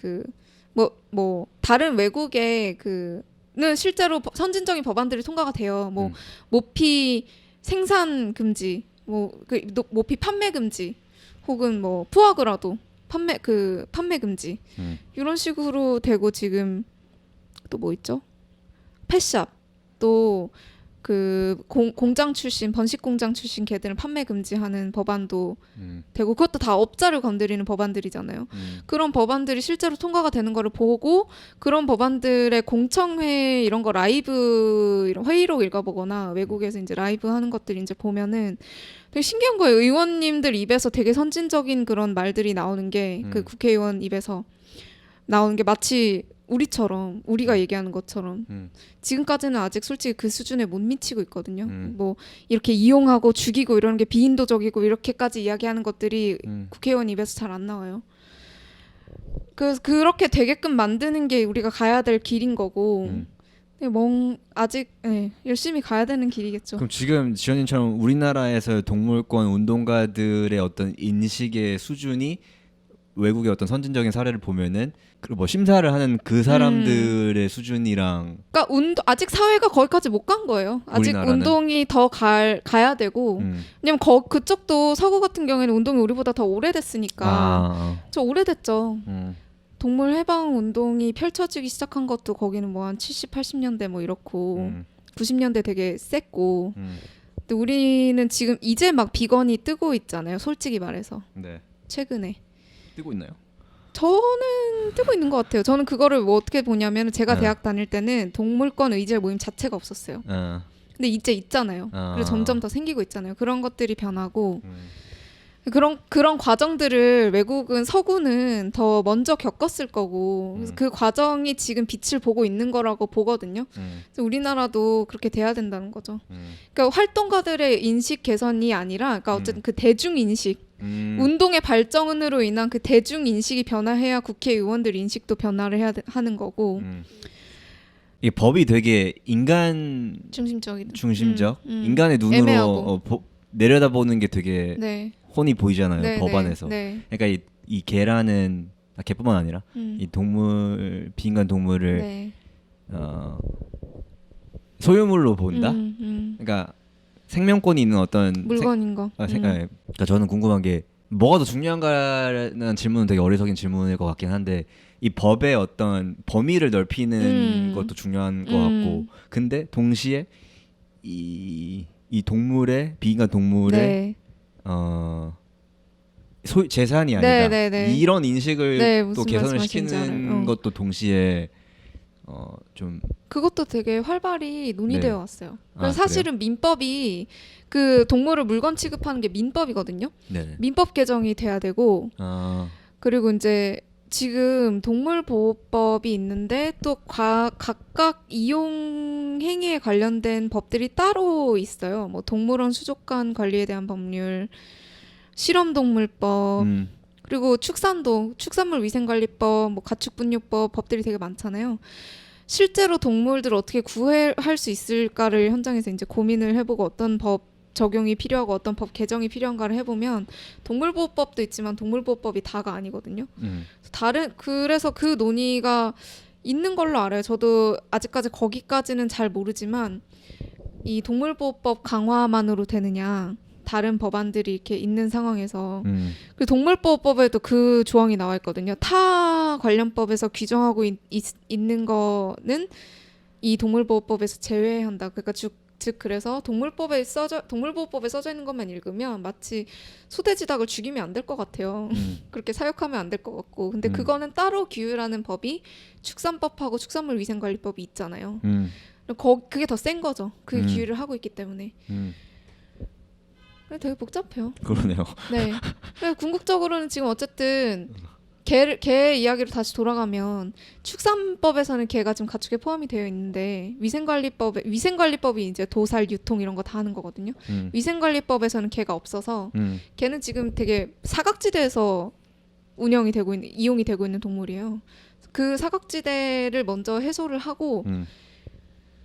다른 외국의 그는 실제로 선진적인 법안들이 통과가 돼요. 뭐 모피 생산 금지, 모피 판매 금지, 혹은 뭐 푸아그라도 판매 금지 이런 식으로 되고 지금 또 뭐 있죠? 펫샵 또 공장 출신 번식 공장 출신 개들은 판매 금지하는 법안도 되고 그것도 다 업자를 건드리는 법안들이잖아요. 그런 법안들이 실제로 통과가 되는 거를 보고 그런 법안들의 공청회 이런 거 라이브 이런 회의록 읽어보거나 외국에서 이제 라이브 하는 것들 이제 보면은 되게 신기한 거예요. 의원님들 입에서 되게 선진적인 그런 말들이 나오는 게 그 국회의원 입에서 나오는 게 마치 우리처럼 우리가 얘기하는 것처럼 지금까지는 아직 솔직히 그 수준에 못 미치고 있거든요. 뭐 이렇게 이용하고 죽이고 이러는 게 비인도적이고 이렇게까지 이야기하는 것들이 국회의원 입에서 잘 안 나와요. 그래서 그렇게 되게끔 만드는 게 우리가 가야 될 길인 거고 아직 열심히 가야 되는 길이겠죠. 그럼 지금 지연님처럼 우리나라에서 동물권 운동가들의 어떤 인식의 수준이 외국의 어떤 선진적인 사례를 보면은 뭐 심사를 하는 그 사람들의 수준이랑 그러니까 아직 사회가 거기까지 못 간 거예요. 아직 우리나라는? 운동이 더 가야 되고 왜냐면 그쪽도 서구 같은 경우에는 운동이 우리보다 더 오래됐으니까 저 오래됐죠. 동물 해방 운동이 펼쳐지기 시작한 것도 거기는 뭐 한 70, 80년대 뭐 이렇고 90년대 되게 셌고 근데 우리는 지금 이제 막 비건이 뜨고 있잖아요. 솔직히 말해서 네. 최근에 뜨고 있나요? 저는 뜨고 있는 것 같아요. 저는 그거를 뭐 어떻게 보냐면 제가 대학 다닐 때는 동물권 의제 모임 자체가 없었어요. 근데 이제 있잖아요. 그래서 점점 더 생기고 있잖아요. 그런 것들이 변하고 그런 과정들을 외국은 서구는 더 먼저 겪었을 거고 그래서 그 과정이 지금 빛을 보고 있는 거라고 보거든요. 그래서 우리나라도 그렇게 돼야 된다는 거죠. 그러니까 활동가들의 인식 개선이 아니라 그러니까 어쨌든 그 대중 인식 운동의 발전으로 인한 그 대중 인식이 변화해야 국회의원들 인식도 변화를 하는 거고 이 법이 되게 인간 중심적 인간의 눈으로 내려다보는 게 되게 네. 혼이 보이잖아요. 네, 법안에서. 네. 그러니까 이 개라는 개뿐만 아니라 이 동물 비인간 동물을 네. 소유물로 본다. 그러니까 생명권이 있는 어떤 물건인 거. 그러니까 저는 궁금한 게 뭐가 더 중요한가라는 질문은 되게 어리석인 질문일 것 같긴 한데 이 법의 어떤 범위를 넓히는 것도 중요한 것 같고 근데 동시에 이 동물의 비인간 동물의 재산이 아니다. 이런 인식을 또 개선을 시키는 것도 동시에 좀 그것도 되게 활발히 논의되어 왔어요. 그래서 사실은 그래요? 민법이 그 동물을 물건 취급하는 게 민법이거든요. 네네. 민법 개정이 돼야 되고 그리고 이제 지금 동물보호법이 있는데 또 각각 이용 행위에 관련된 법들이 따로 있어요. 뭐 동물원 수족관 관리에 대한 법률, 실험동물법, 그리고 축산물 위생관리법, 뭐 가축분유법 법들이 되게 많잖아요. 실제로 동물들을 어떻게 구애할 수 있을까를 현장에서 이제 고민을 해보고 어떤 법 적용이 필요하고 어떤 법 개정이 필요한가를 해보면 동물보호법도 있지만 동물보호법이 다가 아니거든요. 그래서 그 논의가 있는 걸로 알아요. 저도 아직까지 거기까지는 잘 모르지만 이 동물보호법 강화만으로 되느냐 다른 법안들이 이렇게 있는 상황에서 그 동물보호법에도 그 조항이 나와 있거든요. 타 관련법에서 규정하고 있는 거는 이 동물보호법에서 제외한다. 그러니까 즉 그래서 동물보호법에 써져 있는 것만 읽으면 마치 소돼지닭을 죽이면 안 될 것 같아요. 그렇게 사육하면 안 될 것 같고. 근데 그거는 따로 규율하는 법이 축산법하고 축산물위생관리법이 있잖아요. 그게 더 센 거죠. 그 규율을 하고 있기 때문에. 되게 복잡해요. 그러네요. 네. 그래서 궁극적으로는 지금 어쨌든 개 이야기로 다시 돌아가면 축산법에서는 개가 지금 가축에 포함이 되어 있는데 위생관리법이 이제 도살, 유통 이런 거 다 하는 거거든요. 위생관리법에서는 개가 없어서 개는 지금 되게 사각지대에서 이용이 되고 있는 동물이에요. 그 사각지대를 먼저 해소를 하고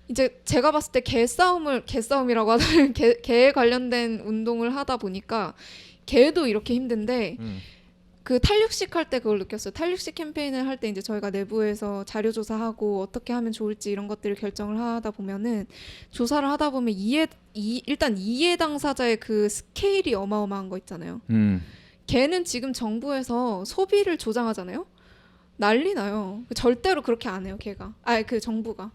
이제 제가 봤을 때 개싸움이라고 하잖아요. 개에 관련된 운동을 하다 보니까 개도 이렇게 힘든데 그 탈육식 할 때 그걸 느꼈어요. 탈육식 캠페인을 할 때 이제 저희가 내부에서 자료 조사하고 어떻게 하면 좋을지 이런 것들을 결정을 하다 보면은 조사를 하다 보면 일단 이해 당사자의 그 스케일이 어마어마한 거 있잖아요. 걔는 지금 정부에서 소비를 조장하잖아요. 난리 나요. 절대로 그렇게 안 해요, 걔가. 그 정부가.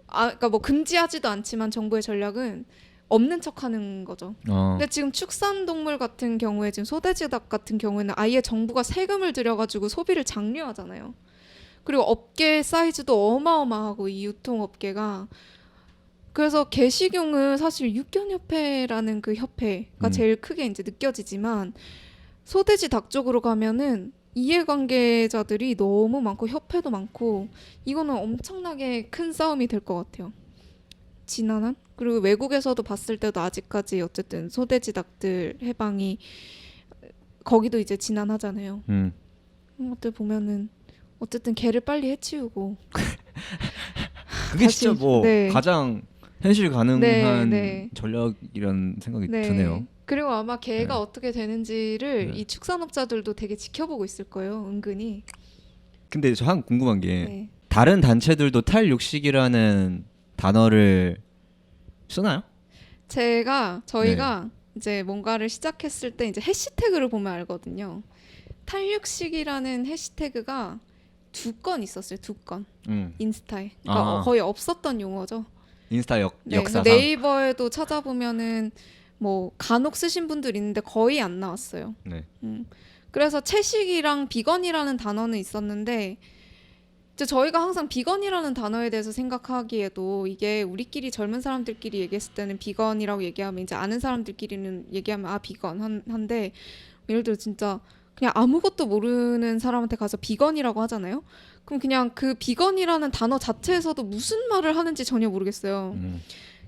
그러니까 뭐 금지하지도 않지만 정부의 전략은 없는 척하는 거죠. 근데 지금 축산동물 같은 경우에 지금 소돼지닭 같은 경우에는 아예 정부가 세금을 들여가지고 소비를 장려하잖아요. 그리고 업계 사이즈도 어마어마하고 이 유통업계가. 그래서 개식용은 사실 육견협회라는 그 협회가 제일 크게 이제 느껴지지만 소돼지 닭 쪽으로 가면은 이해관계자들이 너무 많고 협회도 많고 이거는 엄청나게 큰 싸움이 될 것 같아요. 지난한? 그리고 외국에서도 봤을 때도 아직까지 어쨌든 소돼지 닭들 해방이 거기도 이제 지난하잖아요. 그런 것들 보면은 어쨌든 개를 빨리 해치우고 그게 진짜 뭐 네. 가장 현실 가능한 네. 전략이라는 생각이 드네요. 그리고 아마 개가 네. 어떻게 되는지를 이 축산업자들도 되게 지켜보고 있을 거예요. 은근히. 근데 저 한 궁금한 게 네. 다른 단체들도 탈육식이라는 단어를 쓰나요? 저희가 이제 뭔가를 시작했을 때 이제 해시태그를 보면 알거든요. 탈육식이라는 해시태그가 2건 있었어요. 2건. 인스타에. 그러니까 거의 없었던 용어죠. 인스타 역사상. 네이버에도 찾아보면은 뭐 간혹 쓰신 분들 있는데 거의 안 나왔어요. 네. 그래서 채식이랑 비건이라는 단어는 있었는데 이제 저희가 항상 비건이라는 단어에 대해서 생각하기에도 이게 우리끼리 젊은 사람들끼리 얘기했을 때는 비건이라고 얘기하면 이제 아는 사람들끼리는 얘기하면 비건 한데 예를 들어 진짜 그냥 아무것도 모르는 사람한테 가서 비건이라고 하잖아요. 그럼 그냥 그 비건이라는 단어 자체에서도 무슨 말을 하는지 전혀 모르겠어요.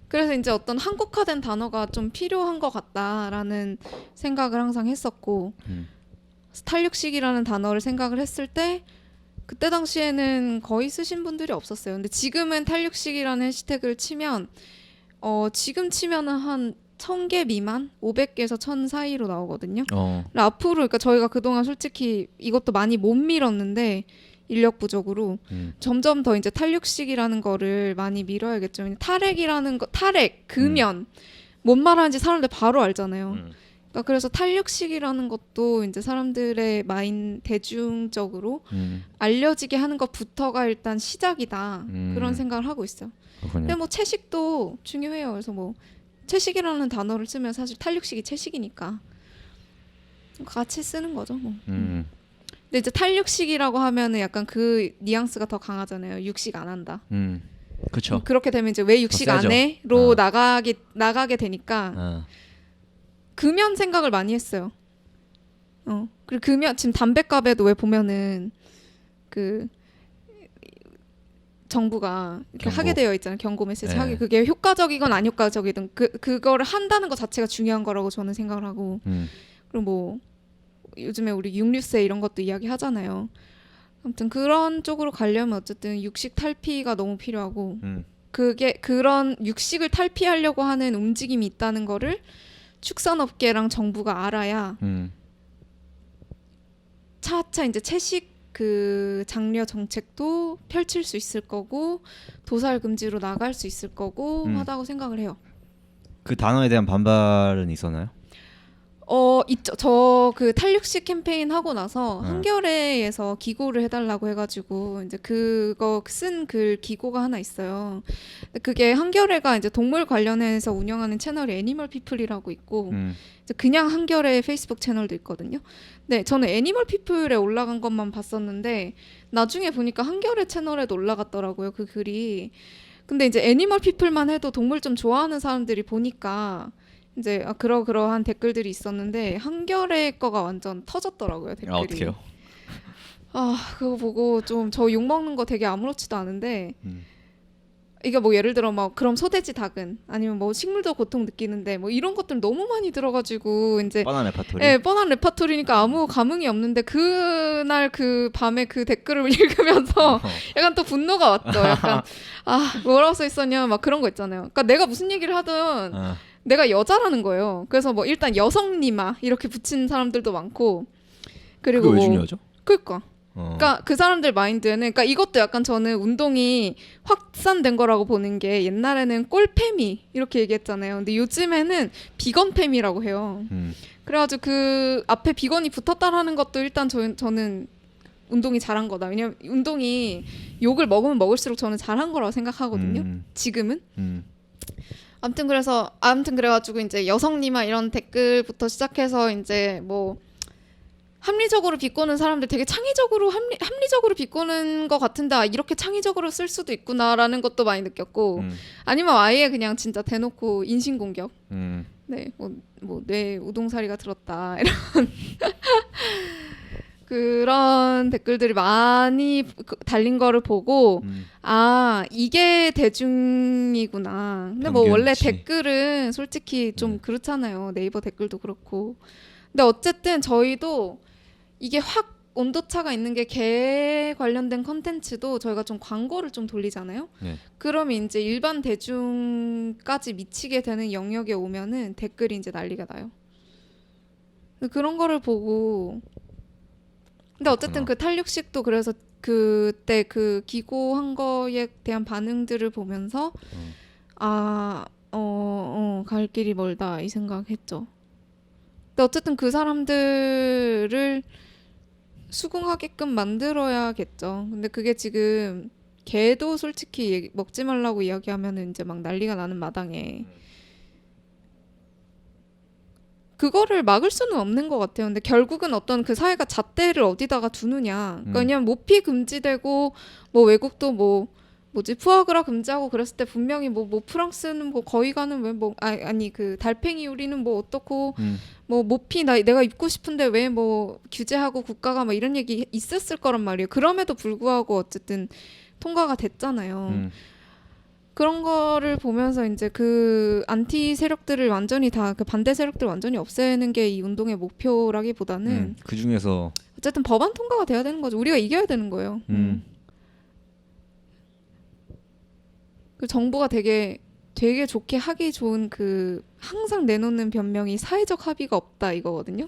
그래서 이제 어떤 한국화된 단어가 좀 필요한 것 같다라는 생각을 항상 했었고 탈육식이라는 단어를 생각을 했을 때 그때 당시에는 거의 쓰신 분들이 없었어요. 근데 지금은 탈육식이라는 해시태그를 치면 지금 치면은 한 1000개 미만? 500개에서 1000 사이로 나오거든요. 앞으로 그러니까 저희가 그동안 솔직히 이것도 많이 못 밀었는데 인력 부족으로 점점 더 이제 탈육식이라는 거를 많이 밀어야겠죠. 탈액, 금연 뭔 말하는지 사람들 바로 알잖아요. 그러니까 그래서 탈육식이라는 것도 이제 사람들의 대중적으로 알려지게 하는 것부터가 일단 시작이다. 그런 생각을 하고 있어요. 그렇군요. 근데 뭐 채식도 중요해요. 그래서 뭐 채식이라는 단어를 쓰면 사실 탈육식이 채식이니까 같이 쓰는 거죠. 뭐. 근데 이제 탈육식이라고 하면은 약간 그 뉘앙스가 더 강하잖아요. 육식 안 한다. 그렇죠. 그렇게 되면 이제 왜 육식 안 해?로 나가게 되니까 금연 생각을 많이 했어요. 그리고 금연 지금 담배값에도 왜 보면은 그 정부가 이렇게 하게 되어 있잖아요. 경고 메시지 하게. 그게 효과적이건 안 효과적이든 그거를 한다는 것 자체가 중요한 거라고 저는 생각을 하고. 그리고 뭐 요즘에 우리 육류세 이런 것도 이야기 하잖아요. 아무튼 그런 쪽으로 가려면 어쨌든 육식 탈피가 너무 필요하고 그게 그런 육식을 탈피하려고 하는 움직임이 있다는 거를 축산업계랑 정부가 알아야 차차 이제 채식 그 장려 정책도 펼칠 수 있을 거고 도살 금지로 나갈 수 있을 거고 하다고 생각을 해요. 그 단어에 대한 반발은 있었나요? 있죠. 저 그 탈육식 캠페인 하고 나서 네. 한겨레에서 기고를 해달라고 해가지고 이제 그거 쓴 글 기고가 하나 있어요. 근데 그게 한겨레가 이제 동물 관련해서 운영하는 채널이 애니멀 피플이라고 있고 이제 그냥 한겨레 페이스북 채널도 있거든요. 네, 저는 애니멀 피플에 올라간 것만 봤었는데 나중에 보니까 한겨레 채널에도 올라갔더라고요. 그 글이. 근데 이제 애니멀 피플만 해도 동물 좀 좋아하는 사람들이 보니까 이제 그러한 댓글들이 있었는데 한겨레 거가 완전 터졌더라고요, 댓글이. 아, 어떡해요? 그거 보고 좀 저 욕 먹는 거 되게 아무렇지도 않은데 음. 이게 뭐 예를 들어 막 그럼 소돼지 닭은 아니면 뭐 식물도 고통 느끼는데 뭐 이런 것들 너무 많이 들어가지고 이제 뻔한 레파토리. 예, 뻔한 레파토리니까 아무 감흥이 없는데 그날 그 밤에 그 댓글을 읽으면서 약간 또 분노가 왔죠. 약간 뭐라고 써 있었냐 막 그런 거 있잖아요. 그러니까 내가 무슨 얘기를 하든 내가 여자라는 거예요. 그래서 뭐 일단 여성님아 이렇게 붙인 사람들도 많고 그리고 그게 왜 뭐 중요하죠? 그러니까 그러니까 그 사람들 마인드에는 그러니까 이것도 약간 저는 운동이 확산된 거라고 보는 게 옛날에는 꼴패미 이렇게 얘기했잖아요. 근데 요즘에는 비건패미라고 해요. 그래가지고 그 앞에 비건이 붙었다라는 것도 일단 저는 운동이 잘한 거다. 왜냐면 운동이 욕을 먹으면 먹을수록 저는 잘한 거라고 생각하거든요. 지금은. 아무튼 그래가지고 이제 여성님아 이런 댓글부터 시작해서 이제 뭐 합리적으로 비꼬는 사람들 되게 창의적으로 합리적으로 비꼬는 것 같은데 이렇게 창의적으로 쓸 수도 있구나라는 것도 많이 느꼈고 아니면 아예 그냥 진짜 대놓고 인신공격. 네, 뭐 뇌 우동사리가 들었다 이런 그런 댓글들이 많이 달린 거를 보고 이게 대중이구나. 근데 뭐 원래 평균치. 댓글은 솔직히 좀 그렇잖아요. 네이버 댓글도 그렇고. 근데 어쨌든 저희도 이게 확 온도차가 있는 게 개 관련된 컨텐츠도 저희가 좀 광고를 좀 돌리잖아요. 네. 그러면 이제 일반 대중까지 미치게 되는 영역에 오면은 댓글이 이제 난리가 나요. 그런 거를 보고 근데 어쨌든 그 탈육식도 그래서 그때 그 기고한 거에 대한 반응들을 보면서 갈 길이 멀다 이 생각했죠. 근데 어쨌든 그 사람들을 수긍하게끔 만들어야겠죠. 근데 그게 지금 개도 솔직히 먹지 말라고 이야기하면은 이제 막 난리가 나는 마당에 그거를 막을 수는 없는 것 같아요. 근데 결국은 어떤 그 사회가 잣대를 어디다가 두느냐. 그러니까 왜냐면 모피 금지되고 뭐 외국도 뭐지 푸아그라 금지하고 그랬을 때 분명히 뭐 프랑스는 뭐 거기 가는 왜 뭐 아니 그 달팽이 요리는 뭐 어떻고 뭐 모피 내가 입고 싶은데 왜 뭐 규제하고 국가가 막 이런 얘기 있었을 거란 말이에요. 그럼에도 불구하고 어쨌든 통과가 됐잖아요. 그런 거를 보면서 이제 그 안티 세력들을 완전히 다 그 반대 세력들 완전히 없애는 게 이 운동의 목표라기보다는 그 중에서 어쨌든 법안 통과가 돼야 되는 거죠. 우리가 이겨야 되는 거예요. 그 정부가 되게 좋게 하기 좋은 그 항상 내놓는 변명이 사회적 합의가 없다 이거거든요.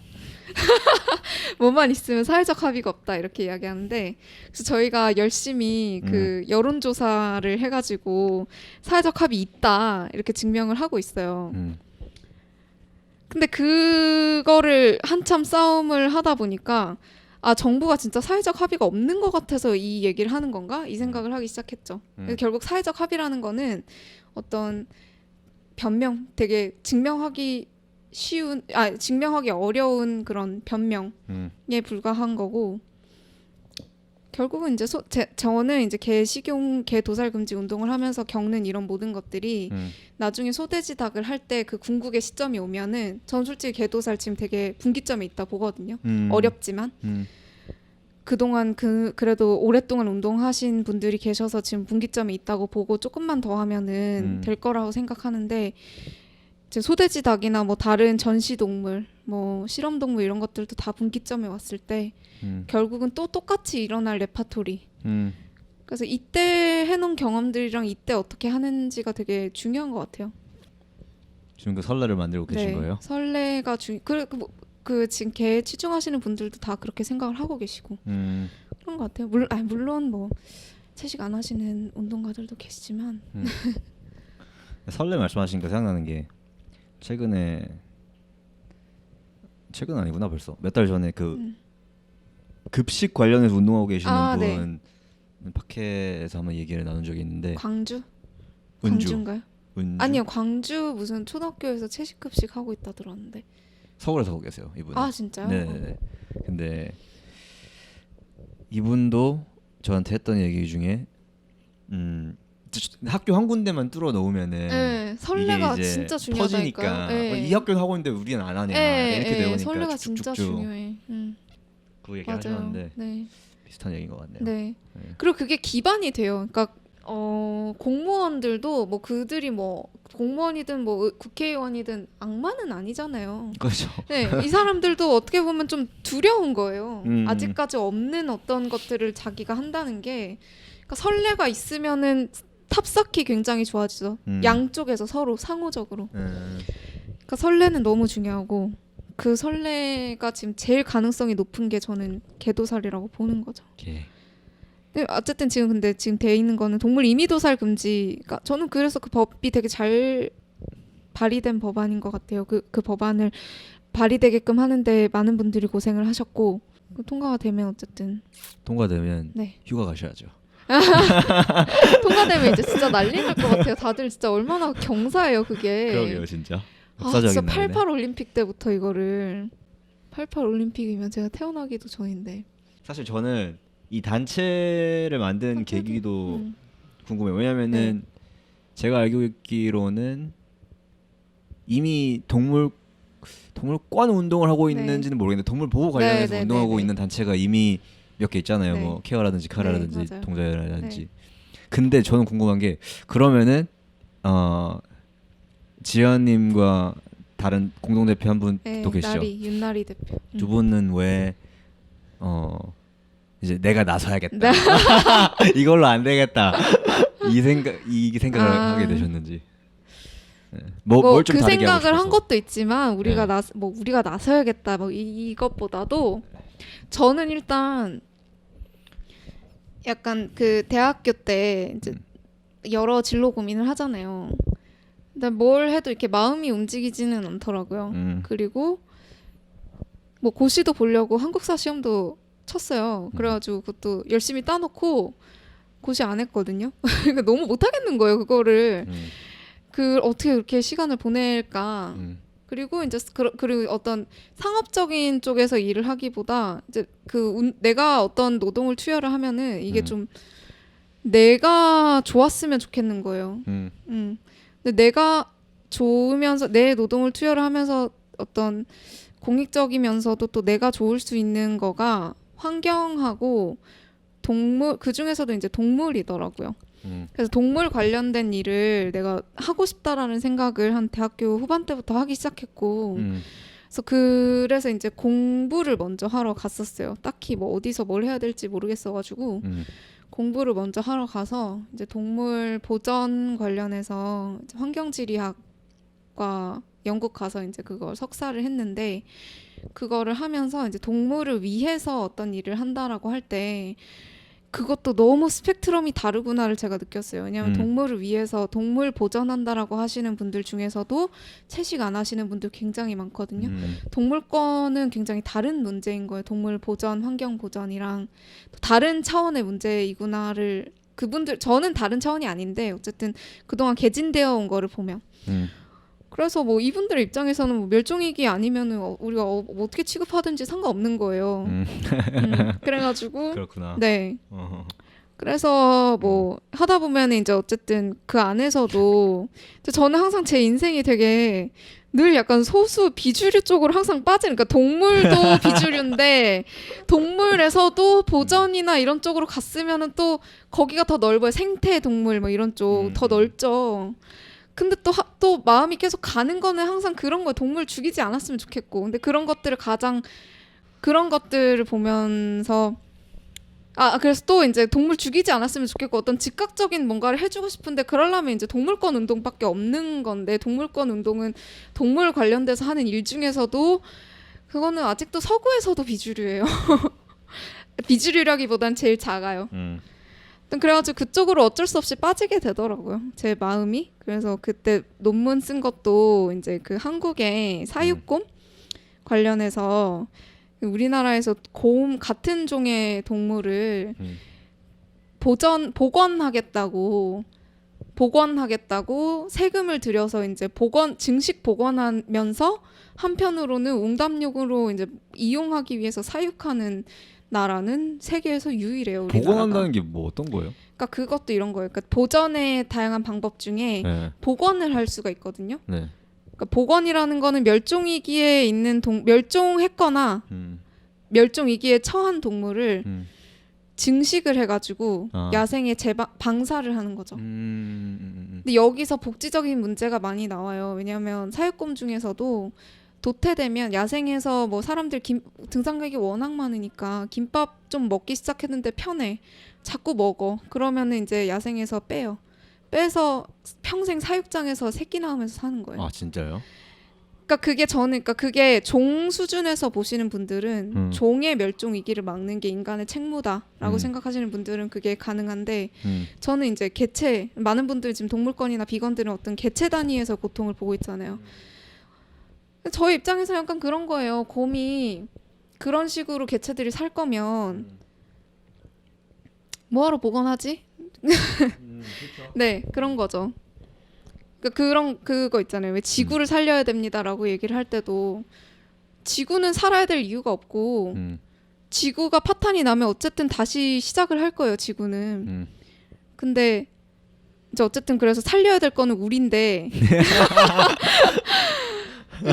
뭐만 있으면 사회적 합의가 없다 이렇게 이야기하는데 그래서 저희가 열심히 그 여론조사를 해가지고 사회적 합의 있다 이렇게 증명을 하고 있어요. 근데 그거를 한참 싸움을 하다 보니까 정부가 진짜 사회적 합의가 없는 것 같아서 이 얘기를 하는 건가? 이 생각을 하기 시작했죠. 그래서 결국 사회적 합의라는 거는 어떤 변명, 되게 증명하기 어려운 그런 변명에 불과한 거고 결국은 이제 저는 이제 개 식용, 개 도살 금지 운동을 하면서 겪는 이런 모든 것들이 나중에 소돼지 닭을 할 때 그 궁극의 시점이 오면은 전 솔직히 개 도살 지금 되게 분기점에 있다 보거든요. 어렵지만 그동안 그래도 오랫동안 운동하신 분들이 계셔서 지금 분기점에 있다고 보고 조금만 더 하면은 될 거라고 생각하는데 이제 소돼지 닭이나 뭐 다른 전시동물, 뭐 실험동물 이런 것들도 다 분기점에 왔을 때 결국은 또 똑같이 일어날 레파토리. 그래서 이때 해놓은 경험들이랑 이때 어떻게 하는지가 되게 중요한 것 같아요. 지금 그 설레를 만들고 계신 거예요? 설레가 그 지금 개 치중하시는 분들도 다 그렇게 생각을 하고 계시고 그런 것 같아요. 물론 뭐 채식 안 하시는 운동가들도 계시지만 설레 말씀하시니까 생각나는 게 최근에 최근 아니구나 벌써 몇 달 전에 그 음. 급식 관련해서 운동하고 계시는 아, 분 팟캐에서 한번 얘기를 나눈 적이 있는데 광주? 은주 광주인가요? 은주 아니요, 광주 무슨 초등학교에서 채식급식 하고 있다 들었는데. 서울에서 하고 계세요 이분. 아, 진짜요? 네네네. 근데 이분도 저한테 했던 얘기 중에 학교 한 군데만 뚫어 놓으면은 네, 설레가 이게 이제 진짜 중요하다니까요. 터지니까 네. 이 학교는 하고 있는데 우리는 안 하냐 네, 이렇게 네, 되니까 설레가 진짜 쭉쭉쭉 중요해. 그 얘기 맞아요. 하셨는데 네. 비슷한 얘기인 것 같네요. 네. 네. 그리고 그게 기반이 돼요. 그러니까 공무원들도 뭐 그들이 뭐 공무원이든 뭐 국회의원이든 악마는 아니잖아요. 그렇죠. 네, 이 사람들도 어떻게 보면 좀 두려운 거예요. 음. 아직까지 없는 어떤 것들을 자기가 한다는 게, 그러니까 설레가 있으면은 탑쌓기 굉장히 좋아지죠. 양쪽에서 서로 상호적으로. 그러니까 설레는 너무 중요하고 그 설레가 지금 제일 가능성이 높은 게 저는 개도살이라고 보는 거죠. 예. 네, 어쨌든 지금 근데 지금 돼 있는 거는 동물 임의도살 금지가 저는 그래서 그 법이 되게 잘 발의된 법안인 것 같아요. 그 법안을 발의되게끔 하는데 많은 분들이 고생을 하셨고 통과가 되면 어쨌든 통과되면 네. 휴가 가셔야죠. 통과되면 이제 진짜 난리 날 것 같아요. 다들 진짜 얼마나 경사예요 그게. 그러게요 진짜. 아, 역사적인 진짜 날이네. 88 올림픽 때부터 이거를 88 올림픽이면 제가 태어나기도 전인데. 사실 저는 이 단체를 만든 계기도 궁금해요. 왜냐면은 제가 알고 있기로는 이미 동물권 운동을 하고 네. 있는지는 모르겠는데 동물 보호 관련해서 네, 네, 운동하고 네, 네. 있는 단체가 이미 몇 개 있잖아요. 네. 뭐 케어라든지 카라라든지 네, 맞아요. 동자라든지. 네. 근데 저는 궁금한 게 그러면은 지연님과 다른 공동 대표 한 분도 네, 계시죠. 윤나리 대표. 두 분은 왜 이제 내가 나서야겠다. 네. 이걸로 안 되겠다. 이 생각을 아. 하게 되셨는지. 네. 뭘 좀 그 다르게 하고 생각을 한 싶어서. 것도 있지만 우리가 네. 우리가 나서야겠다 뭐 이것보다도 저는 일단 약간 그 대학교 때 이제 여러 진로 고민을 하잖아요. 근데 뭘 해도 이렇게 마음이 움직이지는 않더라고요. 그리고 뭐 고시도 보려고 한국사 시험도 쳤어요. 그래가지고 그것도 열심히 따놓고 고시 안 했거든요. 그러니까 너무 못하겠는 거예요 그거를. 그 어떻게 그렇게 시간을 보낼까. 그리고 이제 그리고 어떤 상업적인 쪽에서 일을 하기보다 이제 내가 어떤 노동을 투여를 하면은 이게 좀 내가 좋았으면 좋겠는 거예요. 근데 내가 좋으면서 내 노동을 투여를 하면서 어떤 공익적이면서도 또 내가 좋을 수 있는 거가 환경하고 동물, 그 중에서도 이제 동물이더라고요. 그래서 동물 관련된 일을 내가 하고 싶다라는 생각을 한 대학교 후반 때부터 하기 시작했고, 그래서 이제 공부를 먼저 하러 갔었어요. 딱히 뭐 어디서 뭘 해야 될지 모르겠어가지고 공부를 먼저 하러 가서 이제 동물 보전 관련해서 이제 환경지리학과 영국 가서 이제 그걸 석사를 했는데, 그거를 하면서 이제 동물을 위해서 어떤 일을 한다라고 할 때 그것도 너무 스펙트럼이 다르구나를 제가 느꼈어요. 왜냐하면 동물을 위해서 동물 보전한다라고 하시는 분들 중에서도 채식 안 하시는 분들 굉장히 많거든요. 동물권은 굉장히 다른 문제인 거예요. 동물 보전, 환경 보전이랑 다른 차원의 문제이구나를 그분들, 저는 다른 차원이 아닌데 어쨌든 그동안 개진되어 온 거를 보면 그래서 뭐 이분들 입장에서는 뭐 멸종위기 아니면은 우리가 어떻게 취급하든지 상관없는 거예요. 그래가지고 그렇구나. 네. 그래서 뭐 하다 보면 이제 어쨌든 그 안에서도 저는 항상 제 인생이 되게 늘 약간 소수 비주류 쪽으로 항상 빠지는, 그러니까 동물도 비주류인데 동물에서도 보전이나 이런 쪽으로 갔으면은 또 거기가 더 넓어요. 생태 동물 뭐 이런 쪽 더 넓죠. 근데 또 마음이 계속 가는 거는 항상 그런 거, 동물 죽이지 않았으면 좋겠고. 근데 그런 것들을 보면서 그래서 또 이제 동물 죽이지 않았으면 좋겠고 어떤 즉각적인 뭔가를 해주고 싶은데 그러려면 이제 동물권 운동밖에 없는 건데, 동물권 운동은 동물 관련돼서 하는 일 중에서도 그거는 아직도 서구에서도 비주류예요. 비주류라기보단 제일 작아요. 그래가지고 그쪽으로 어쩔 수 없이 빠지게 되더라고요. 제 마음이. 그래서 그때 논문 쓴 것도 이제 그 한국의 사육곰 관련해서 우리나라에서 곰 같은 종의 동물을 복원하겠다고 세금을 들여서 이제 증식 복원하면서 한편으로는 웅담육으로 이제 이용하기 위해서 사육하는 나라는 세계에서 유일해요. 우리나라가. 복원한다는 게 뭐 어떤 거예요? 그러니까 그것도 이런 거예요. 그러니까 보전의 다양한 방법 중에 네. 복원을 할 수가 있거든요. 네. 그러니까 복원이라는 거는 멸종위기에 있는 멸종했거나 멸종위기에 처한 동물을 증식을 해가지고 야생에 방사를 하는 거죠. 근데 여기서 복지적인 문제가 많이 나와요. 왜냐하면 사육곰 중에서도 도태되면 야생에서 뭐 사람들 등산객이 워낙 많으니까 김밥 좀 먹기 시작했는데 편해. 자꾸 먹어. 그러면은 이제 야생에서 빼요. 빼서 평생 사육장에서 새끼 낳으면서 사는 거예요. 아 진짜요? 그러니까 그게 종 수준에서 보시는 분들은 종의 멸종 위기를 막는 게 인간의 책무다라고 생각하시는 분들은 그게 가능한데 저는 이제 개체 많은 분들이 지금 동물권이나 비건들은 어떤 개체 단위에서 고통을 보고 있잖아요. 저희 입장에서 약간 그런 거예요. 곰이 그런 식으로 개체들이 살 거면 뭐하러 복원하지? 네, 그런 거죠. 그거 있잖아요. 왜 지구를 살려야 됩니다라고 얘기를 할 때도 지구는 살아야 될 이유가 없고 지구가 파탄이 나면 어쨌든 다시 시작을 할 거예요. 지구는. 근데 이제 어쨌든 그래서 살려야 될 거는 우린데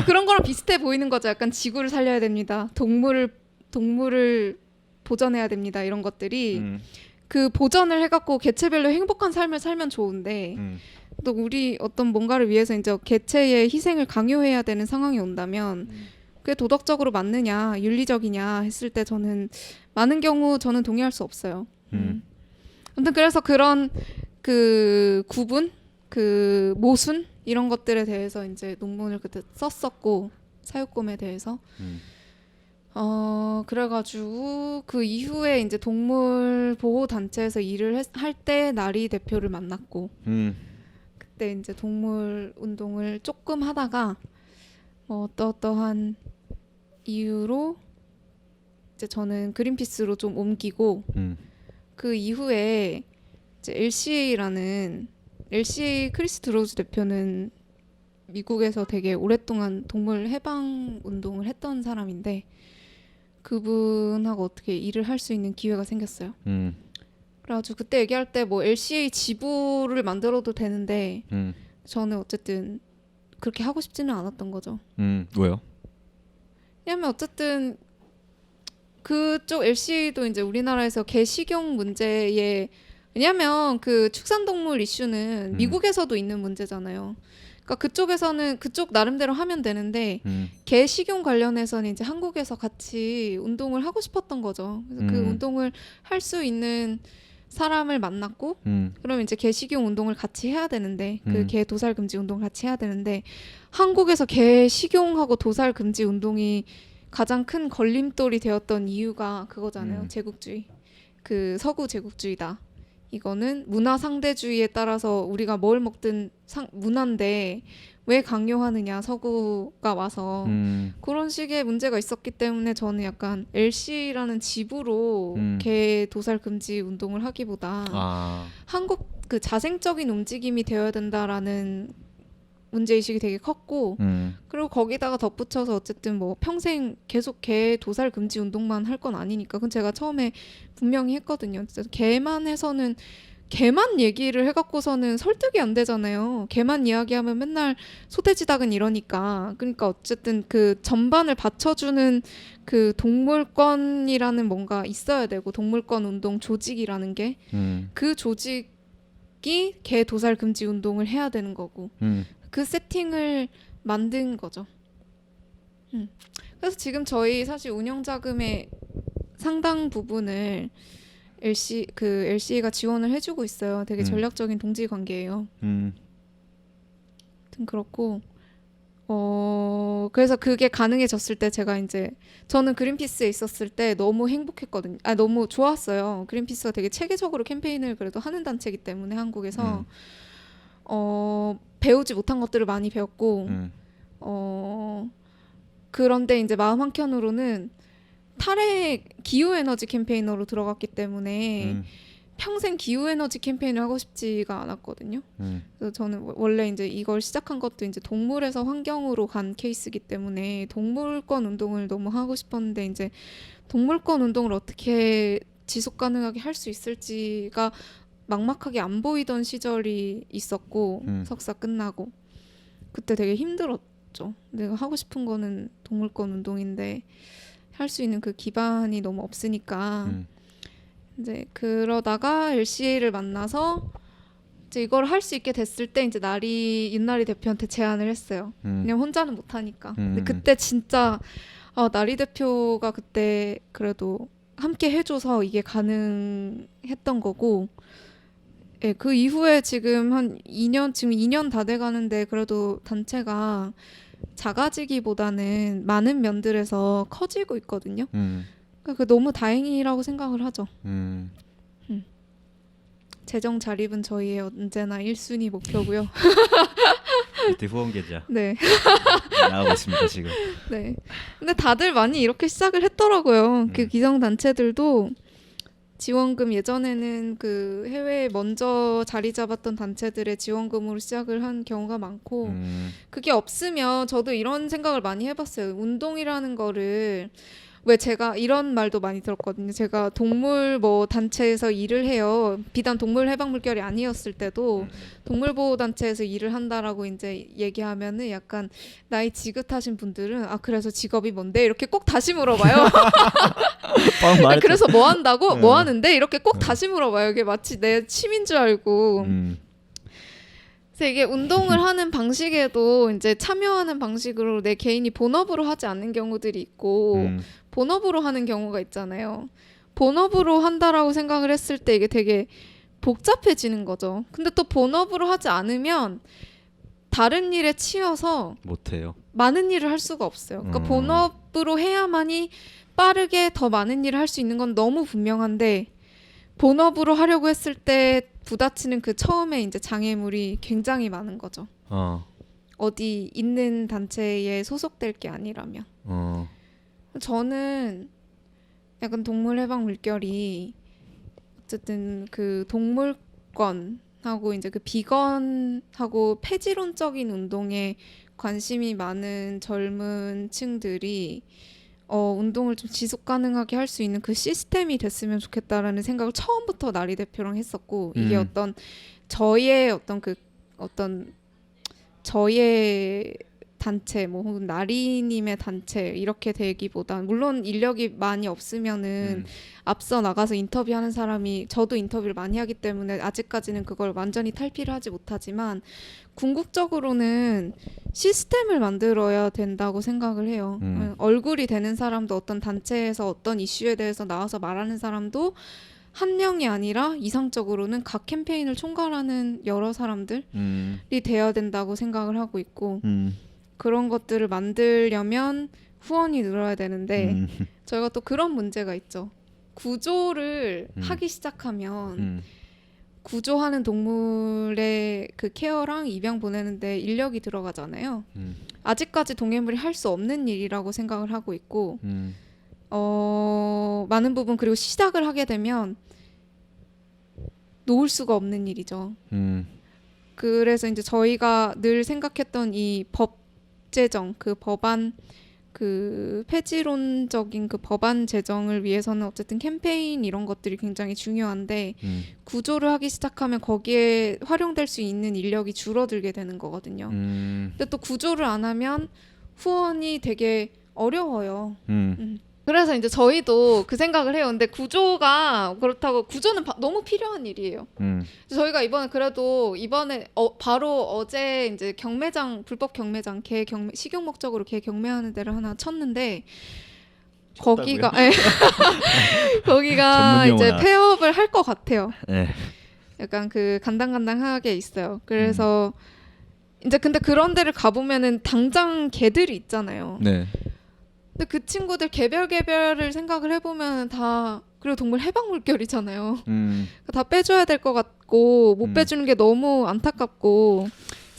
그런 거랑 비슷해 보이는 거죠. 약간 지구를 살려야 됩니다. 동물을 보전해야 됩니다. 이런 것들이 그 보전을 해갖고 개체별로 행복한 삶을 살면 좋은데 또 우리 어떤 뭔가를 위해서 이제 개체의 희생을 강요해야 되는 상황이 온다면 그게 도덕적으로 맞느냐 윤리적이냐 했을 때 저는 많은 경우 저는 동의할 수 없어요. 아무튼 그래서 그런 그 구분, 그 모순 이런 것들에 대해서 이제 논문을 그때 썼었고 사육곰에 대해서 그래가지고 그 이후에 이제 동물 보호 단체에서 일을 할 때 나리 대표를 만났고 그때 이제 동물 운동을 조금 하다가 어떠한 이유로 이제 저는 그린피스로 좀 옮기고 그 이후에 이제 LCA 크리스 드로즈 대표는 미국에서 되게 오랫동안 동물 해방 운동을 했던 사람인데 그분하고 어떻게 일을 할 수 있는 기회가 생겼어요. 그래가지고 그때 얘기할 때 뭐 LCA 지부를 만들어도 되는데 저는 어쨌든 그렇게 하고 싶지는 않았던 거죠. 왜요? 왜냐면 어쨌든 그쪽 LCA도 이제 우리나라에서 개식용 문제에 왜냐면 그 축산동물 이슈는 미국에서도 있는 문제잖아요. 그러니까 그쪽에서는 그쪽 나름대로 하면 되는데 개 식용 관련해서는 이제 한국에서 같이 운동을 하고 싶었던 거죠. 그래서 그 운동을 할 수 있는 사람을 만났고 그러면 이제 개 식용 운동을 같이 해야 되는데 그 개 도살 금지 운동을 같이 해야 되는데 한국에서 개 식용하고 도살 금지 운동이 가장 큰 걸림돌이 되었던 이유가 그거잖아요. 제국주의. 그 서구 제국주의다. 이거는 문화 상대주의에 따라서 우리가 뭘 먹든 문화인데 왜 강요하느냐 서구가 와서 그런 식의 문제가 있었기 때문에 저는 약간 LC라는 지부로 개 도살 금지 운동을 하기보다 한국 그 자생적인 움직임이 되어야 된다라는 문제의식이 되게 컸고 그리고 거기다가 덧붙여서 어쨌든 뭐 평생 계속 개 도살 금지 운동만 할 건 아니니까 그건 제가 처음에 분명히 했거든요. 개만 해서는 개만 얘기를 해갖고서는 설득이 안 되잖아요. 개만 이야기하면 맨날 소태지닥은 이러니까 그러니까 어쨌든 그 전반을 받쳐주는 그 동물권이라는 뭔가 있어야 되고 동물권 운동 조직이라는 게 그 조직이 개 도살 금지 운동을 해야 되는 거고 그 세팅을 만든 거죠. 그래서 지금 저희 사실 운영 자금의 상당 부분을 LCA가 지원을 해주고 있어요. 되게 전략적인 동지 관계예요. 아무튼 그렇고 그래서 그게 가능해졌을 때 제가 이제 저는 그린피스에 있었을 때 너무 행복했거든요. 너무 좋았어요. 그린피스가 되게 체계적으로 캠페인을 그래도 하는 단체이기 때문에 한국에서 배우지 못한 것들을 많이 배웠고 그런데 이제 마음 한켠으로는 탈핵 기후 에너지 캠페이너로 들어갔기 때문에 음. 평생 기후 에너지 캠페인을 하고 싶지가 않았거든요. 그래서 저는 원래 이제 이걸 시작한 것도 이제 동물에서 환경으로 간 케이스이기 때문에 동물권 운동을 너무 하고 싶었는데 이제 동물권 운동을 어떻게 지속 가능하게 할 수 있을지가 막막하게 안 보이던 시절이 있었고 석사 끝나고 그때 되게 힘들었죠. 내가 하고 싶은 거는 동물권 운동인데 할 수 있는 그 기반이 너무 없으니까 이제 그러다가 LCA를 만나서 이제 이걸 할 수 있게 됐을 때 이제 윤나리 대표한테 제안을 했어요. 그냥 혼자는 못 하니까. 근데 그때 진짜 나리 대표가 그때 그래도 함께 해줘서 이게 가능했던 거고, 예, 그 이후에 지금 지금 2년 다 돼가는데 그래도 단체가 작아지기보다는 많은 면들에서 커지고 있거든요. 그러니까 너무 다행이라고 생각을 하죠. 재정 자립은 저희의 언제나 1순위 목표고요. 이때 후원 계좌 네. 나오고 있습니다 지금. 네. 근데 다들 많이 이렇게 시작을 했더라고요. 그 기성 단체들도 지원금 예전에는 그 해외에 먼저 자리 잡았던 단체들의 지원금으로 시작을 한 경우가 많고 그게 없으면 저도 이런 생각을 많이 해봤어요. 운동이라는 거를 왜 제가 이런 말도 많이 들었거든요. 제가 동물 뭐 단체에서 일을 해요. 비단 동물 해방 물결이 아니었을 때도 동물 보호 단체에서 일을 한다라고 이제 얘기하면은 약간 나이 지긋하신 분들은 그래서 직업이 뭔데 이렇게 꼭 다시 물어봐요. 그래서 뭐 한다고? 뭐 하는데? 이렇게 꼭 다시 물어봐요. 이게 마치 내 취미인 줄 알고. 그래서 이게 운동을 하는 방식에도 이제 참여하는 방식으로 내 개인이 본업으로 하지 않는 경우들이 있고 본업으로 하는 경우가 있잖아요. 본업으로 한다라고 생각을 했을 때 이게 되게 복잡해지는 거죠. 근데 또 본업으로 하지 않으면 다른 일에 치여서 못해요. 많은 일을 할 수가 없어요. 그러니까 본업으로 해야만이 빠르게 더 많은 일을 할 수 있는 건 너무 분명한데 본업으로 하려고 했을 때 부딪히는 그 처음에 이제 장애물이 굉장히 많은 거죠. 어디 있는 단체에 소속될 게 아니라면. 저는 약간 동물 해방 물결이 어쨌든 그 동물권하고 이제 그 비건하고 폐지론적인 운동에 관심이 많은 젊은 층들이 운동을 좀 지속 가능하게 할 수 있는 그 시스템이 됐으면 좋겠다라는 생각을 처음부터 나리 대표랑 했었고 이게 어떤 저의 저의 단체 뭐 혹은 나리님의 단체 이렇게 되기보단 물론 인력이 많이 없으면은 앞서 나가서 인터뷰하는 사람이 저도 인터뷰를 많이 하기 때문에 아직까지는 그걸 완전히 탈피를 하지 못하지만 궁극적으로는 시스템을 만들어야 된다고 생각을 해요. 얼굴이 되는 사람도 어떤 단체에서 어떤 이슈에 대해서 나와서 말하는 사람도 한 명이 아니라 이상적으로는 각 캠페인을 총괄하는 여러 사람들이 돼야 된다고 생각을 하고 있고 그런 것들을 만들려면 후원이 늘어야 되는데 저희가 또 그런 문제가 있죠. 구조를 하기 시작하면 구조하는 동물의 그 케어랑 입양 보내는데 인력이 들어가잖아요. 아직까지 동해물이 할 수 없는 일이라고 생각을 하고 있고 많은 부분 그리고 시작을 하게 되면 놓을 수가 없는 일이죠. 그래서 이제 저희가 늘 생각했던 이 법 제정, 그 법안 그 폐지론적인 그 법안 제정을 위해서는 어쨌든 캠페인 이런 것들이 굉장히 중요한데 구조를 하기 시작하면 거기에 활용될 수 있는 인력이 줄어들게 되는 거거든요. 근데 또 구조를 안 하면 후원이 되게 어려워요. 그래서 이제 저희도 그 생각을 해요. 근데 구조가 그렇다고 구조는 너무 필요한 일이에요. 저희가 이번에 바로 어제 이제 경매장 불법 경매장 식용 목적으로 개 경매하는 데를 하나 쳤는데 거기가 거기가 이제 폐업을 할 것 같아요. 약간 그 간당간당하게 있어요. 그래서 이제 근데 그런 데를 가보면은 당장 개들이 있잖아요. 근데 그 친구들 개별을 생각을 해보면 다 그리고 동물 해방 물결이잖아요. 다 빼줘야 될 것 같고 못 빼주는 게 너무 안타깝고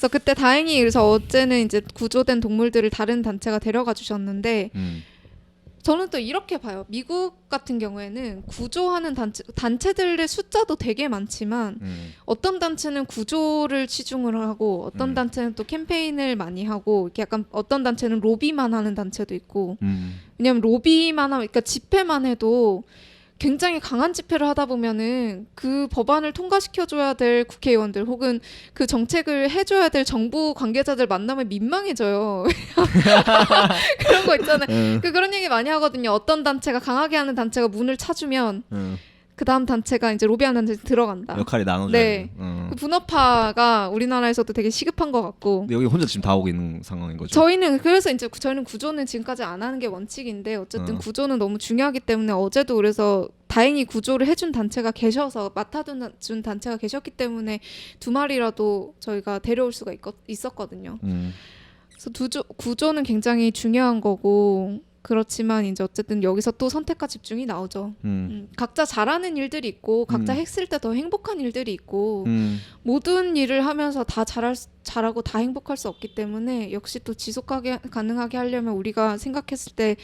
그래서 그때 다행히 그래서 어제는 이제 구조된 동물들을 다른 단체가 데려가 주셨는데 저는 또 이렇게 봐요. 미국 같은 경우에는 구조하는 단체들의 숫자도 되게 많지만 어떤 단체는 구조를 치중을 하고 어떤 단체는 또 캠페인을 많이 하고 이렇게 약간 어떤 단체는 로비만 하는 단체도 있고 왜냐면 로비만 하면 그러니까 집회만 해도 굉장히 강한 집회를 하다 보면은 그 법안을 통과시켜줘야 될 국회의원들 혹은 그 정책을 해줘야 될 정부 관계자들 만나면 민망해져요. 그런 거 있잖아요. 그런 얘기 많이 하거든요. 어떤 단체가 강하게 하는 단체가 문을 차주면 그 다음 단체가 이제 로비하는 단체 들어간다. 역할이 나눠져야 네. 돼. 그 분업화가 우리나라에서도 되게 시급한 것 같고. 근데 여기 혼자 지금 다 오고 있는 상황인 거죠. 저희는 그래서 이제 저희는 구조는 지금까지 안 하는 게 원칙인데 어쨌든 구조는 너무 중요하기 때문에 어제도 그래서 다행히 구조를 해준 단체가 계셔서 맡아준 단체가 계셨기 때문에 2마리라도 저희가 데려올 수가 있었거든요. 그래서 구조는 굉장히 중요한 거고 그렇지만 이제 어쨌든 여기서 또 선택과 집중이 나오죠. 각자 잘하는 일들이 있고 각자 했을 때 더 행복한 일들이 있고 모든 일을 하면서 다 잘하고 다 행복할 수 없기 때문에 역시 또 지속하게 가능하게 하려면 우리가 생각했을 때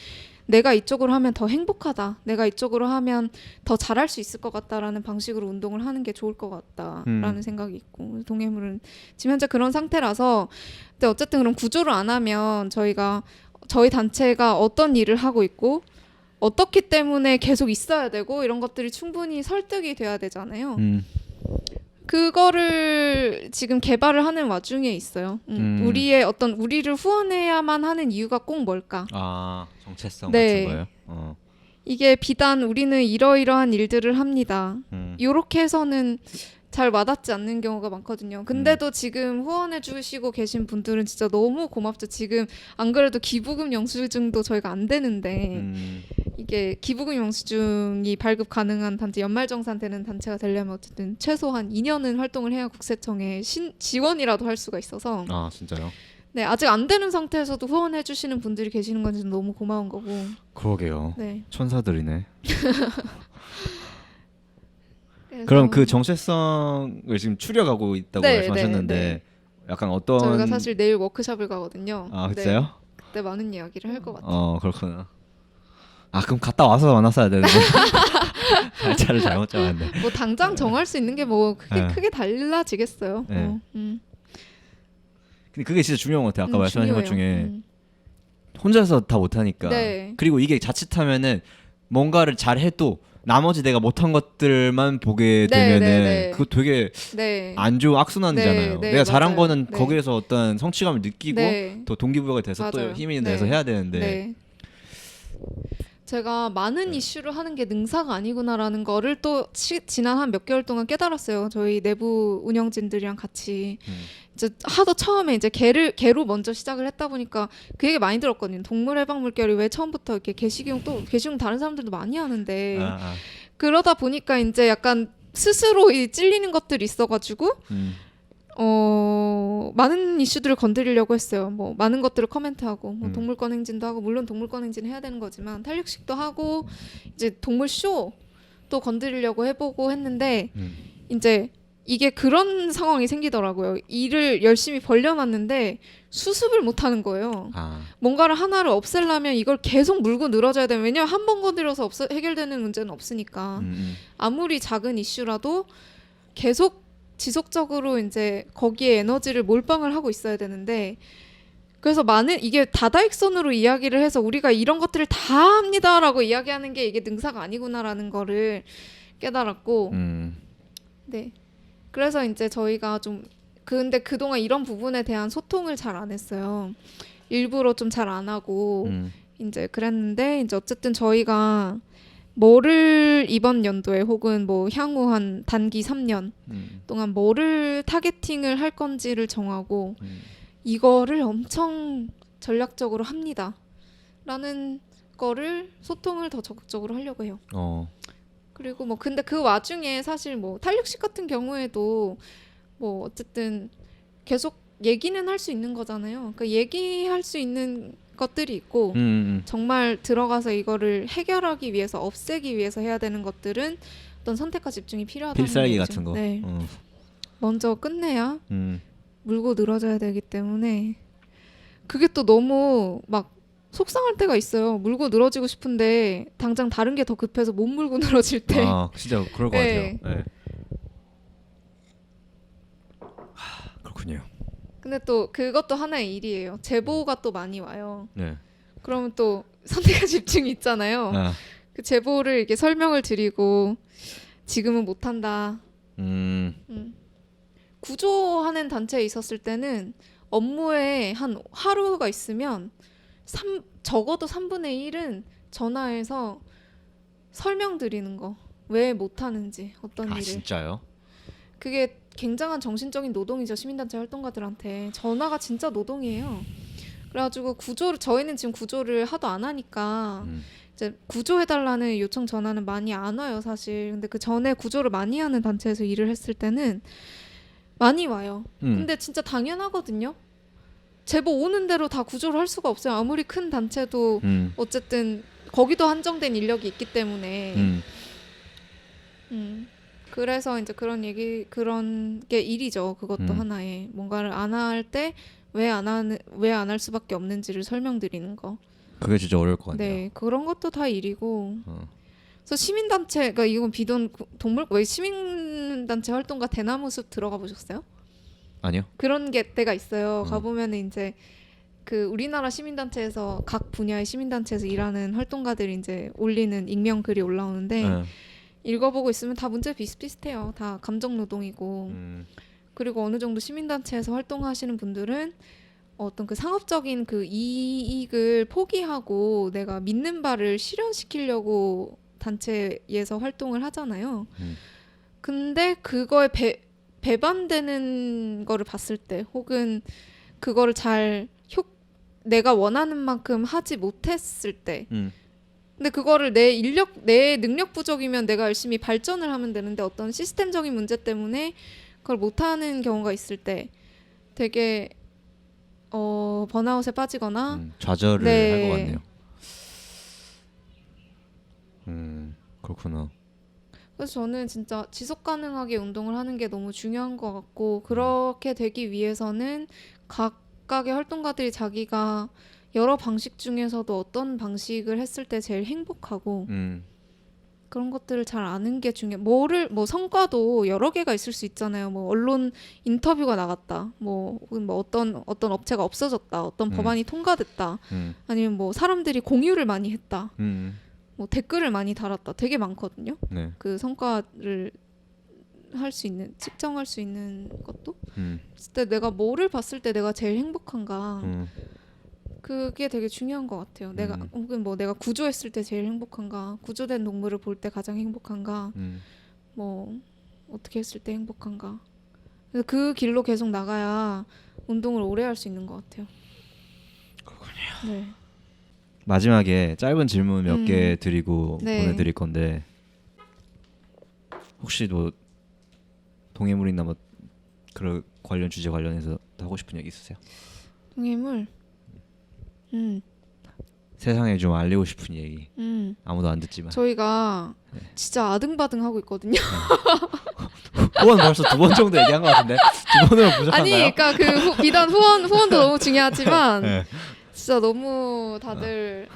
내가 이쪽으로 하면 더 행복하다. 내가 이쪽으로 하면 더 잘할 수 있을 것 같다라는 방식으로 운동을 하는 게 좋을 것 같다라는 생각이 있고 동해물은 지금 현재 그런 상태라서 근데 어쨌든 그럼 구조를 안 하면 저희 단체가 어떤 일을 하고 있고 어떻기 때문에 계속 있어야 되고 이런 것들이 충분히 설득이 돼야 되잖아요. 그거를 지금 개발을 하는 와중에 있어요. 우리를 후원해야만 하는 이유가 꼭 뭘까? 아, 정체성 네. 같은 거예요? 이게 비단 우리는 이러이러한 일들을 합니다. 이렇게 해서는 잘 와닿지 않는 경우가 많거든요. 근데도 지금 후원해 주시고 계신 분들은 진짜 너무 고맙죠. 지금 안 그래도 기부금 영수증도 저희가 안 되는데 이게 기부금 영수증이 발급 가능한 단체 연말정산 되는 단체가 되려면 어쨌든 최소한 2년은 활동을 해야 국세청에 지원이라도 할 수가 있어서 아, 진짜요? 네, 아직 안 되는 상태에서도 후원해 주시는 분들이 계시는 건 진짜 너무 고마운 거고. 그러게요. 네. 천사들이네. 그래서 그럼 그 정체성을 지금 추려가고 있다고 네, 말씀하셨는데 네. 약간 어떤 저희가 사실 내일 워크숍을 가거든요. 아, 네, 진짜요? 그때 많은 이야기를 할 것 같아요. 그렇구나. 아, 그럼 갔다 와서 만났어야 되는데 날짜를 잘못 잡았네. 뭐 당장 정할 수 있는 게 뭐 크게 달라지겠어요. 네. 근데 그게 진짜 중요한 것 같아요. 아까 말씀하신 것 중에 혼자서 다 못하니까. 네. 그리고 이게 자칫하면은 뭔가를 잘해도 나머지 내가 못한 것들만 보게 네, 되면은 네. 그거 되게 네. 안 좋은 악순환이잖아요. 네, 내가 잘한 맞아요. 거는 네. 거기에서 어떤 성취감을 느끼고 네. 또 동기부여가 돼서 맞아요. 또 힘이 네. 내서 해야 되는데 네. 제가 많은 이슈를 하는 게 능사가 아니구나라는 거를 또 지난 한 몇 개월 동안 깨달았어요. 저희 내부 운영진들이랑 같이 이제 하도 처음에 이제 개로 먼저 시작을 했다 보니까 그 얘기 많이 들었거든요. 동물 해방 물결이 왜 처음부터 이렇게 개식용 다른 사람들도 많이 하는데 그러다 보니까 이제 약간 스스로 찔리는 것들이 있어가지고 많은 이슈들을 건드리려고 했어요. 뭐 많은 것들을 코멘트하고 뭐 동물권 행진도 하고 물론 동물권 행진은 해야 되는 거지만 탄력식도 하고 이제 동물 쇼도 건드리려고 해보고 했는데 이제 이게 그런 상황이 생기더라고요. 일을 열심히 벌려놨는데 수습을 못하는 거예요. 뭔가를 하나를 없애려면 이걸 계속 물고 늘어져야 되면 왜냐면 한 번 건드려서 해결되는 문제는 없으니까 아무리 작은 이슈라도 계속 지속적으로 이제 거기에 에너지를 몰빵을 하고 있어야 되는데 그래서 이게 다다익선으로 이야기를 해서 우리가 이런 것들을 다 합니다라고 이야기하는 게 이게 능사가 아니구나라는 거를 깨달았고 네. 그래서 이제 저희가 근데 그동안 이런 부분에 대한 소통을 잘 안 했어요. 일부러 좀 잘 안 하고 이제 그랬는데 이제 어쨌든 저희가 뭐를 이번 연도에 혹은 뭐 향후 한 단기 3년 동안 뭐를 타겟팅을 할 건지를 정하고 이거를 엄청 전략적으로 합니다. 라는 거를 소통을 더 적극적으로 하려고 해요. 그리고 뭐 근데 그 와중에 사실 뭐 탄력식 같은 경우에도 뭐 어쨌든 계속 얘기는 할 수 있는 거잖아요. 그러니까 얘기할 수 있는 것들이 있고 정말 들어가서 이거를 해결하기 위해서 없애기 위해서 해야 되는 것들은 어떤 선택과 집중이 필요하다는 필살기 거죠. 같은 거. 네. 먼저 끝내야 물고 늘어져야 되기 때문에 그게 또 너무 막 속상할 때가 있어요. 물고 늘어지고 싶은데 당장 다른 게 더 급해서 못 물고 늘어질 때. 아 진짜 그럴 것 네. 같아요. 네. 그렇군요. 근데 또 그것도 하나의 일이에요. 제보가 또 많이 와요. 네. 그러면 또 선택과 집중이 있잖아요. 아, 그 제보를 이렇게 설명을 드리고 지금은 못한다. 음, 구조하는 단체에 있었을 때는 업무에 한 하루가 있으면 적어도 3분의 1은 전화해서 설명드리는 거. 왜 못하는지 어떤 아 일을. 진짜요? 그게 굉장한 정신적인 노동이죠. 시민단체 활동가들한테. 전화가 진짜 노동이에요. 그래가지고 저희는 지금 구조를 하도 안 하니까 이제 구조해달라는 요청 전화는 많이 안 와요, 사실. 근데 그 전에 구조를 많이 하는 단체에서 일을 했을 때는 많이 와요. 근데 진짜 당연하거든요. 제보 오는 대로 다 구조를 할 수가 없어요. 아무리 큰 단체도 어쨌든 거기도 한정된 인력이 있기 때문에. 그래서 이제 그런 게 일이죠. 그것도 하나의 뭔가를 안 할 때 왜 안 할 수밖에 없는지를 설명드리는 거. 그게 진짜 어려울 것 같네요. 네, 그런 것도 다 일이고. 그래서 시민단체, 그러니까 이건 비돈 동물 왜 시민단체 활동가 대나무 숲 들어가 보셨어요? 아니요. 그런 게 때가 있어요. 가보면 이제 그 우리나라 시민단체에서 각 분야의 시민단체에서 일하는 활동가들이 이제 올리는 익명 글이 올라오는데 읽어보고 있으면 다 문제 비슷비슷해요. 다 감정 노동이고. 그리고 어느 정도 시민단체에서 활동하시는 분들은 어떤 그 상업적인 그 이익을 포기하고 내가 믿는 바를 실현시키려고 단체에서 활동을 하잖아요. 근데 그거에 배반되는 거를 봤을 때 혹은 그거를 내가 원하는 만큼 하지 못했을 때 근데 그거를 내 능력 부족이면 내가 열심히 발전을 하면 되는데 어떤 시스템적인 문제 때문에 그걸 못하는 경우가 있을 때 되게 번아웃에 빠지거나 좌절을 네. 할 것 같네요. 그렇구나. 그래서 저는 진짜 지속 가능하게 운동을 하는 게 너무 중요한 것 같고 그렇게 되기 위해서는 각각의 활동가들이 자기가 여러 방식 중에서도 어떤 방식을 했을 때 제일 행복하고 그런 것들을 잘 아는 게 중요해요. 뭐 성과도 여러 개가 있을 수 있잖아요. 뭐 언론 인터뷰가 나갔다. 혹은 뭐 어떤 업체가 없어졌다. 어떤 법안이 통과됐다. 아니면 뭐 사람들이 공유를 많이 했다. 뭐 댓글을 많이 달았다. 되게 많거든요. 네. 그 성과를 측정할 수 있는 것도. 그때 내가 뭐를 봤을 때 내가 제일 행복한가. 그게 되게 중요한 것 같아요. 혹은 뭐 내가 구조했을 때 제일 행복한가, 구조된 동물을 볼 때 가장 행복한가, 뭐 어떻게 했을 때 행복한가. 그래서 그 길로 계속 나가야 운동을 오래 할 수 있는 것 같아요. 그렇군요. 네. 마지막에 짧은 질문 몇 개 드리고 네. 보내드릴 건데 혹시 뭐 동해물이나 뭐 그런 관련 주제 관련해서 하고 싶은 얘기 있으세요? 동해물. 세상에 좀 알리고 싶은 얘기. 아무도 안 듣지만. 저희가 진짜 아등바등 하고 있거든요. 후원 벌써 2번 정도 얘기한 것 같은데 2번으로 부족한가요? 아니, 그러니까 그 비단 후원도 너무 중요하지만 네. 진짜 너무 다들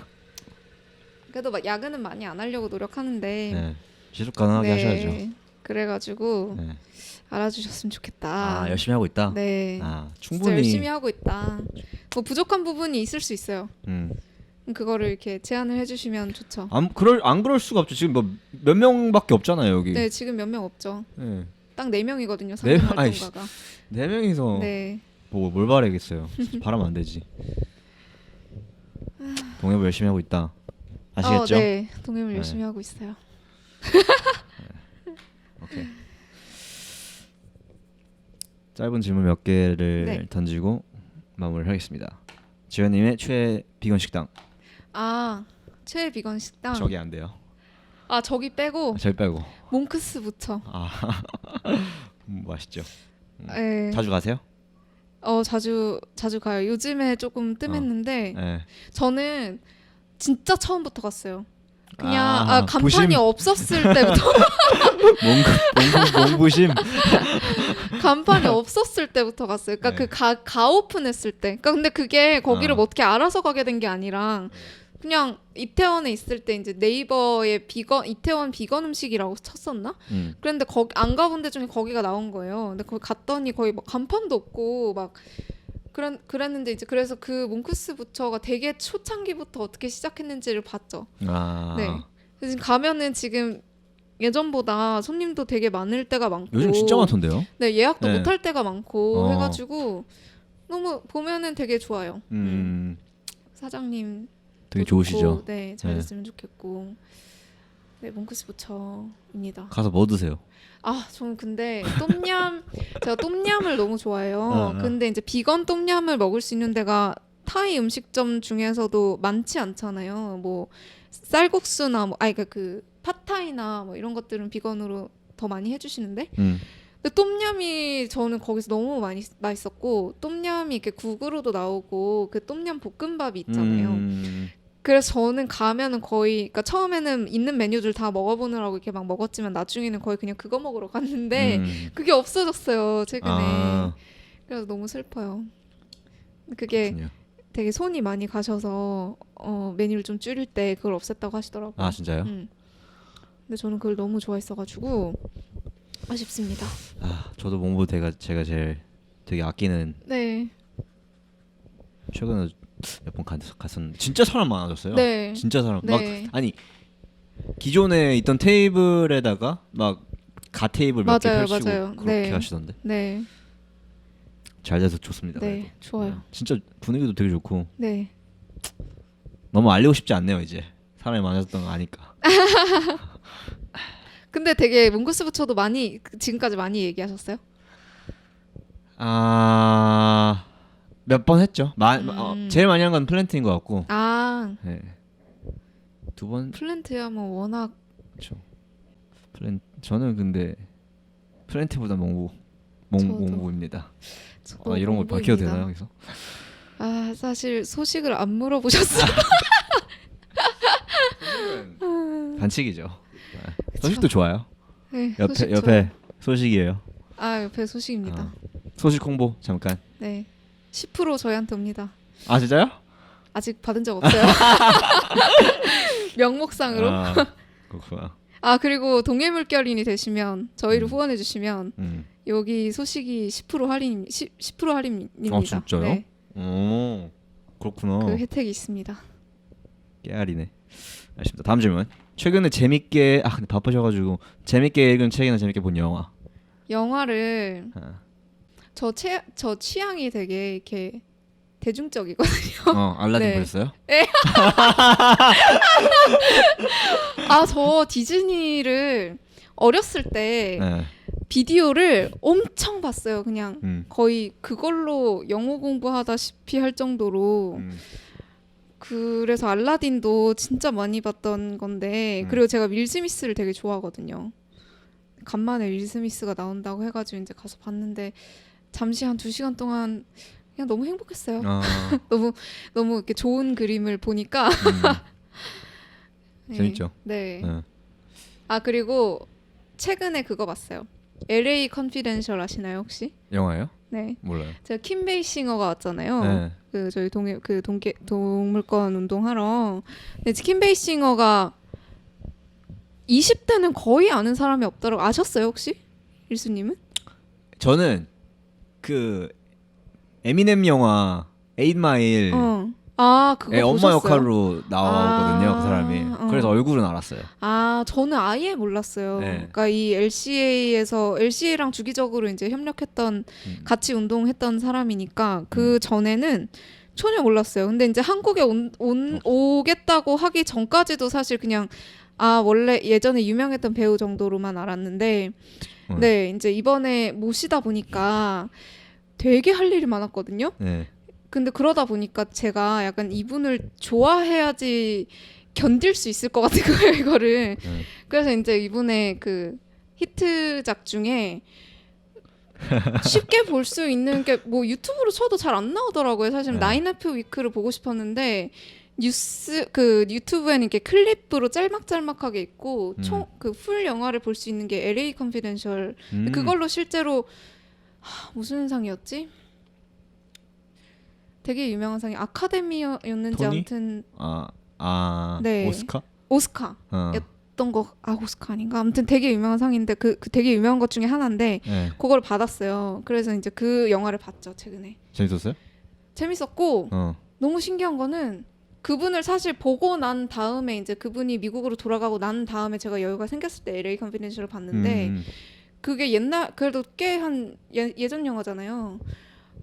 그래도 막 야근은 많이 안 하려고 노력하는데 네. 지속 가능하게 하셔야죠. 그래가지고 네. 알아주셨으면 좋겠다. 아 열심히 하고 있다. 네. 아 진짜 충분히 열심히 하고 있다. 뭐 부족한 부분이 있을 수 있어요. 그거를 이렇게 제안을 해주시면 좋죠. 안 그럴 수가 없죠. 지금 뭐 몇 명밖에 없잖아요 여기. 네, 지금 몇 명 없죠. 네. 딱 4명이거든요. 네 상임 명? 아이씨. 활동가가. 4명이서 네. 뭘 바라겠어요. 바라면 안 되지. 동해부 열심히 하고 있다. 아시겠죠? 네. 동해물 네. 열심히 하고 있어요. 오케이. 짧은 질문 몇 개를 네. 던지고 마무리하겠습니다. 지현님의 최애 비건 식당. 최애 비건 식당. 저기 안 돼요. 저기 빼고 저기 빼고. 몽크스 부쳐. 맛있죠. 네. 자주 가세요? 자주 가요. 요즘에 조금 뜸했는데 네. 저는 진짜 처음부터 갔어요. 그냥 간판이 부심? 없었을 때부터 몽부심. 간판이 없었을 때부터 갔어요. 그러니까 네. 그 가오픈했을 때. 그러니까 근데 그게 거기를 뭐 어떻게 알아서 가게 된 게 아니라 그냥 이태원에 있을 때 이제 네이버에 이태원 비건 음식이라고 쳤었나? 그런데 거기 안 가본 데 중에 거기가 나온 거예요. 근데 거기 갔더니 거의 막 간판도 없고 막 그랬는데 이제 그래서 그 몽크스 부처가 되게 초창기부터 어떻게 시작했는지를 봤죠. 아. 네. 그래서 지금 가면은 지금 예전보다 손님도 되게 많을 때가 많고 요즘 진짜 많던데요? 네, 예약도 네. 못할 때가 많고 어. 해가지고 너무 보면은 되게 좋아요. 사장님 되게 좋으시죠? 네, 잘 됐으면 좋겠고. 네, 몽크스 부처입니다. 가서 뭐 드세요? 저는 근데 제가 똠얌을 너무 좋아해요. 어. 근데 이제 비건 똠얌을 먹을 수 있는 데가 타이 음식점 중에서도 많지 않잖아요. 뭐 쌀국수나 그러니까 그 팟타이나 뭐 이런 것들은 비건으로 더 많이 해주시는데. 근데 똠얌이 저는 거기서 너무 많이 맛있었고 똠얌이 이렇게 국으로도 나오고 그 똠얌 볶음밥이 있잖아요. 그래서 저는 가면은 거의 그러니까 처음에는 있는 메뉴들 다 먹어보느라고 이렇게 막 먹었지만 나중에는 거의 그냥 그거 먹으러 갔는데 그게 없어졌어요 최근에. 그래서 너무 슬퍼요. 그게 그렇군요. 되게 손이 많이 가셔서 메뉴를 좀 줄일 때 그걸 없앴다고 하시더라고요. 아 진짜요? 근데 저는 그걸 너무 좋아했어가지고 아쉽습니다. 저도 몽부 제가 제일 되게 아끼는. 네. 최근에 몇 번 갔었는데 진짜 사람 많아졌어요. 네. 진짜 사람 네. 막 아니 기존에 있던 테이블에다가 막 테이블 몇 개 맞아요, 펼치고 맞아요. 그렇게 네. 하시던데. 네. 잘 돼서 좋습니다. 네. 그래도. 좋아요. 진짜 분위기도 되게 좋고 네. 너무 알리고 싶지 않네요 이제 사람이 많아졌던 거 아니까. 근데 되게 몽크스 부처도 많이 지금까지 많이 얘기하셨어요? 몇 번 했죠. 제일 많이 한 건 플랜트인 것 같고. 네. 2번. 플랜트야 뭐 워낙. 그렇죠. 저는 근데 플랜트보다 몽부입니다. 이런 걸 밝혀도 되나요 여기서? 사실 소식을 안 물어보셨어요. 반칙이죠. 소식도 좋아요. 네, 옆에 소식이에요. 옆에 소식입니다. 소식 홍보 잠깐. 네. 10% 저희한테 옵니다. 진짜요? 아직 받은 적 없어요. 명목상으로. 그렇구나. 그리고 동해물결인이 되시면 저희를 후원해 주시면 여기 소식이 10% 할인입니다. 진짜요? 네. 그렇구나. 그 혜택이 있습니다. 깨알이네. 알겠습니다. 다음 질문. 최근에 재밌게 근데 바쁘셔가지고 재밌게 읽은 책이나 재밌게 본 영화. 영화를 저 취향이 되게 이렇게 대중적이거든요. 알라딘 네. 보셨어요? 네. 저 디즈니를 어렸을 때 네. 비디오를 엄청 봤어요. 그냥 거의 그걸로 영어 공부하다시피 할 정도로. 그래서 알라딘도 진짜 많이 봤던 건데 그리고 제가 윌 스미스를 되게 좋아하거든요. 간만에 윌 스미스가 나온다고 해가지고 이제 가서 봤는데 잠시 한 2시간 동안 그냥 너무 행복했어요. 너무 이렇게 좋은 그림을 보니까. 네. 재밌죠. 네. 그리고 최근에 그거 봤어요. LA 컨피덴셜 아시나요 혹시? 영화예요? 네. 몰라요. 제가 킴 베이싱어가 왔잖아요. 네. 그 저희 동물권 운동하러. 근데 킴 베이싱어가 20대는 거의 아는 사람이 없더라고. 아셨어요 혹시? 일수님은? 저는 그 에미넴 영화 8마일 그거 엄마 보셨어요? 역할로 나오거든요. 그 사람이. 그래서 얼굴은 알았어요. 저는 아예 몰랐어요. 네. 그러니까 이 LCA랑 주기적으로 이제 협력했던 같이 운동했던 사람이니까 그 전에는 전혀 몰랐어요. 근데 이제 한국에 오겠다고 하기 전까지도 사실 그냥 원래 예전에 유명했던 배우 정도로만 알았는데 네, 이제 이번에 모시다 보니까 되게 할 일이 많았거든요. 네. 근데 그러다 보니까 제가 약간 이분을 좋아해야지 견딜 수 있을 것 같은 거예요, 이거를. 그래서 이제 이분의 그 히트작 중에 쉽게 볼 수 있는 게 뭐 유튜브로 쳐도 잘 안 나오더라고요. 사실 나인애프 위크를 보고 싶었는데 뉴스 그 유튜브에는 이렇게 클립으로 짤막짤막하게 있고 총 그 풀 영화를 볼 수 있는 게 LA 컨피덴셜. 그걸로 실제로 무슨 상이었지? 되게 유명한 상이 아카데미였는지 토니? 아무튼 네. 오스카? 오스카. 였던 거 오스카 아닌가? 아무튼 되게 유명한 상인데 그 되게 유명한 것 중에 하나인데 네. 그걸 받았어요. 그래서 이제 그 영화를 봤죠, 최근에. 재밌었어요? 재밌었고 너무 신기한 거는 그분을 사실 보고 난 다음에 이제 그분이 미국으로 돌아가고 난 다음에 제가 여유가 생겼을 때 LA 컨피덴셜을 봤는데 그게 옛날 그래도 꽤 한 예전 영화잖아요.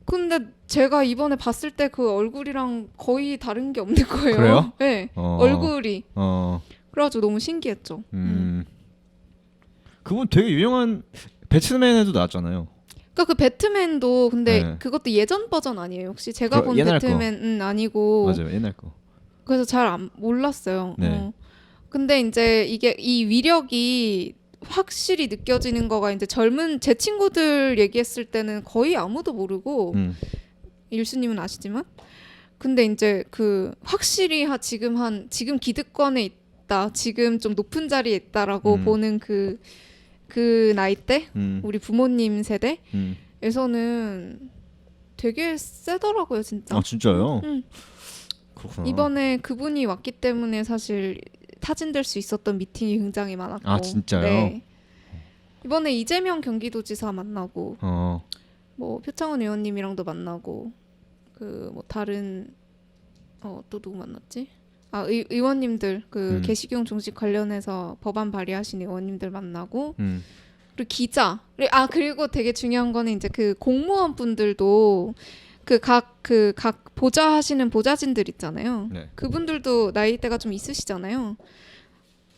근데 제가 이번에 봤을 때 그 얼굴이랑 거의 다른 게 없는 거예요. 그래요? 네, 얼굴이. 어. 그래가지고 너무 신기했죠. 그분 되게 유명한 배트맨에도 나왔잖아요. 그러니까 그 배트맨도 근데 네. 그것도 예전 버전 아니에요. 혹시 제가 본 옛날 배트맨은 아니고. 맞아요, 옛날 거. 그래서 잘 몰랐어요. 네. 근데 이제 이게 이 위력이 확실히 느껴지는 거가 이제 젊은 제 친구들 얘기했을 때는 거의 아무도 모르고 일수님은 아시지만 근데 이제 그 확실히 지금 기득권에 있다, 지금 좀 높은 자리에 있다라고 보는 그 나이대 우리 부모님 세대에서는 되게 세더라고요, 진짜. 아 진짜요? 그렇구나. 이번에 그분이 왔기 때문에 사실 타진될 수 있었던 미팅이 굉장히 많았고. 아 진짜요? 네. 이번에 이재명 경기도지사 만나고 뭐 표창원 의원님이랑도 만나고 그 뭐 다른 또 누구 만났지? 의원님들 그 개식용 종식 관련해서 법안 발의하신 의원님들 만나고 그리고 기자 그리고 되게 중요한 거는 이제 그 공무원 분들도 각 보좌하시는 보좌진들 있잖아요. 네. 그분들도 나이대가 좀 있으시잖아요.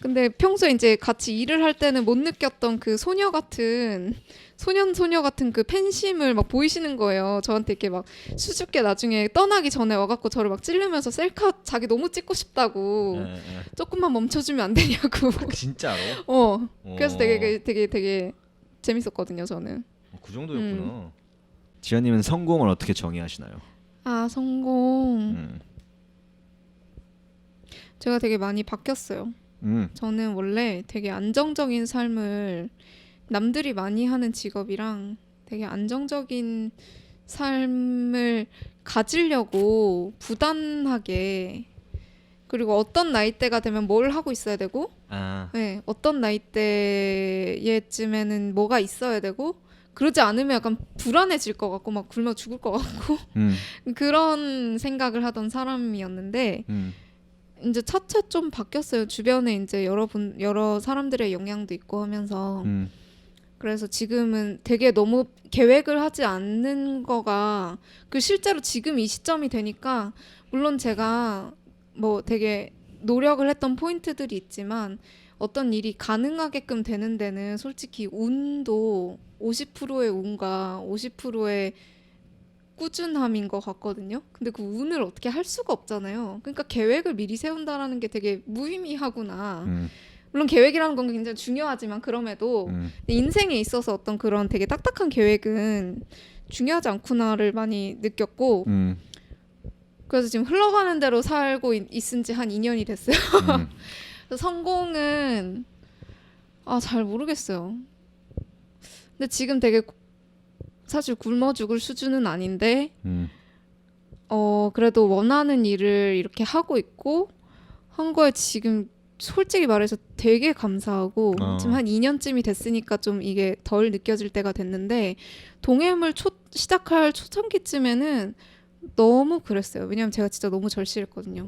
근데 평소에 이제 같이 일을 할 때는 못 느꼈던 그 소녀 같은 그 팬심을 막 보이시는 거예요. 저한테 이렇게 막 수줍게 나중에 떠나기 전에 와갖고 저를 막 찌르면서 셀카 자기 너무 찍고 싶다고 조금만 멈춰주면 안 되냐고. 진짜로? 그래서 되게 재밌었거든요, 저는. 그 정도였구나. 지연님은 성공을 어떻게 정의하시나요? 성공. 제가 되게 많이 바뀌었어요. 저는 원래 되게 안정적인 삶을 남들이 많이 하는 직업이랑 되게 안정적인 삶을 가지려고 부단하게 그리고 어떤 나이대가 되면 뭘 하고 있어야 되고 네, 어떤 나이대쯤에는 뭐가 있어야 되고 그러지 않으면 약간 불안해질 것 같고 막 굶어 죽을 것 같고 그런 생각을 하던 사람이었는데 이제 차차 좀 바뀌었어요. 주변에 이제 여러 사람들의 영향도 있고 하면서 그래서 지금은 되게 너무 계획을 하지 않는 거가 실제로 지금 이 시점이 되니까 물론 제가 뭐 되게 노력을 했던 포인트들이 있지만 어떤 일이 가능하게끔 되는 데는 솔직히 운도 50%의 운과 50%의 꾸준함인 것 같거든요. 근데 그 운을 어떻게 할 수가 없잖아요. 그러니까 계획을 미리 세운다라는 게 되게 무의미하구나. 물론 계획이라는 건 굉장히 중요하지만 그럼에도 인생에 있어서 어떤 그런 되게 딱딱한 계획은 중요하지 않구나를 많이 느꼈고 그래서 지금 흘러가는 대로 살고 있은 지 한 2년이 됐어요. 그래서 성공은 잘 모르겠어요. 근데 지금 되게 사실 굶어 죽을 수준은 아닌데 그래도 원하는 일을 이렇게 하고 있고 한 거에 지금 솔직히 말해서 되게 감사하고 지금 한 2년쯤이 됐으니까 좀 이게 덜 느껴질 때가 됐는데 동해물 시작할 초창기쯤에는 너무 그랬어요. 왜냐면 제가 진짜 너무 절실했거든요.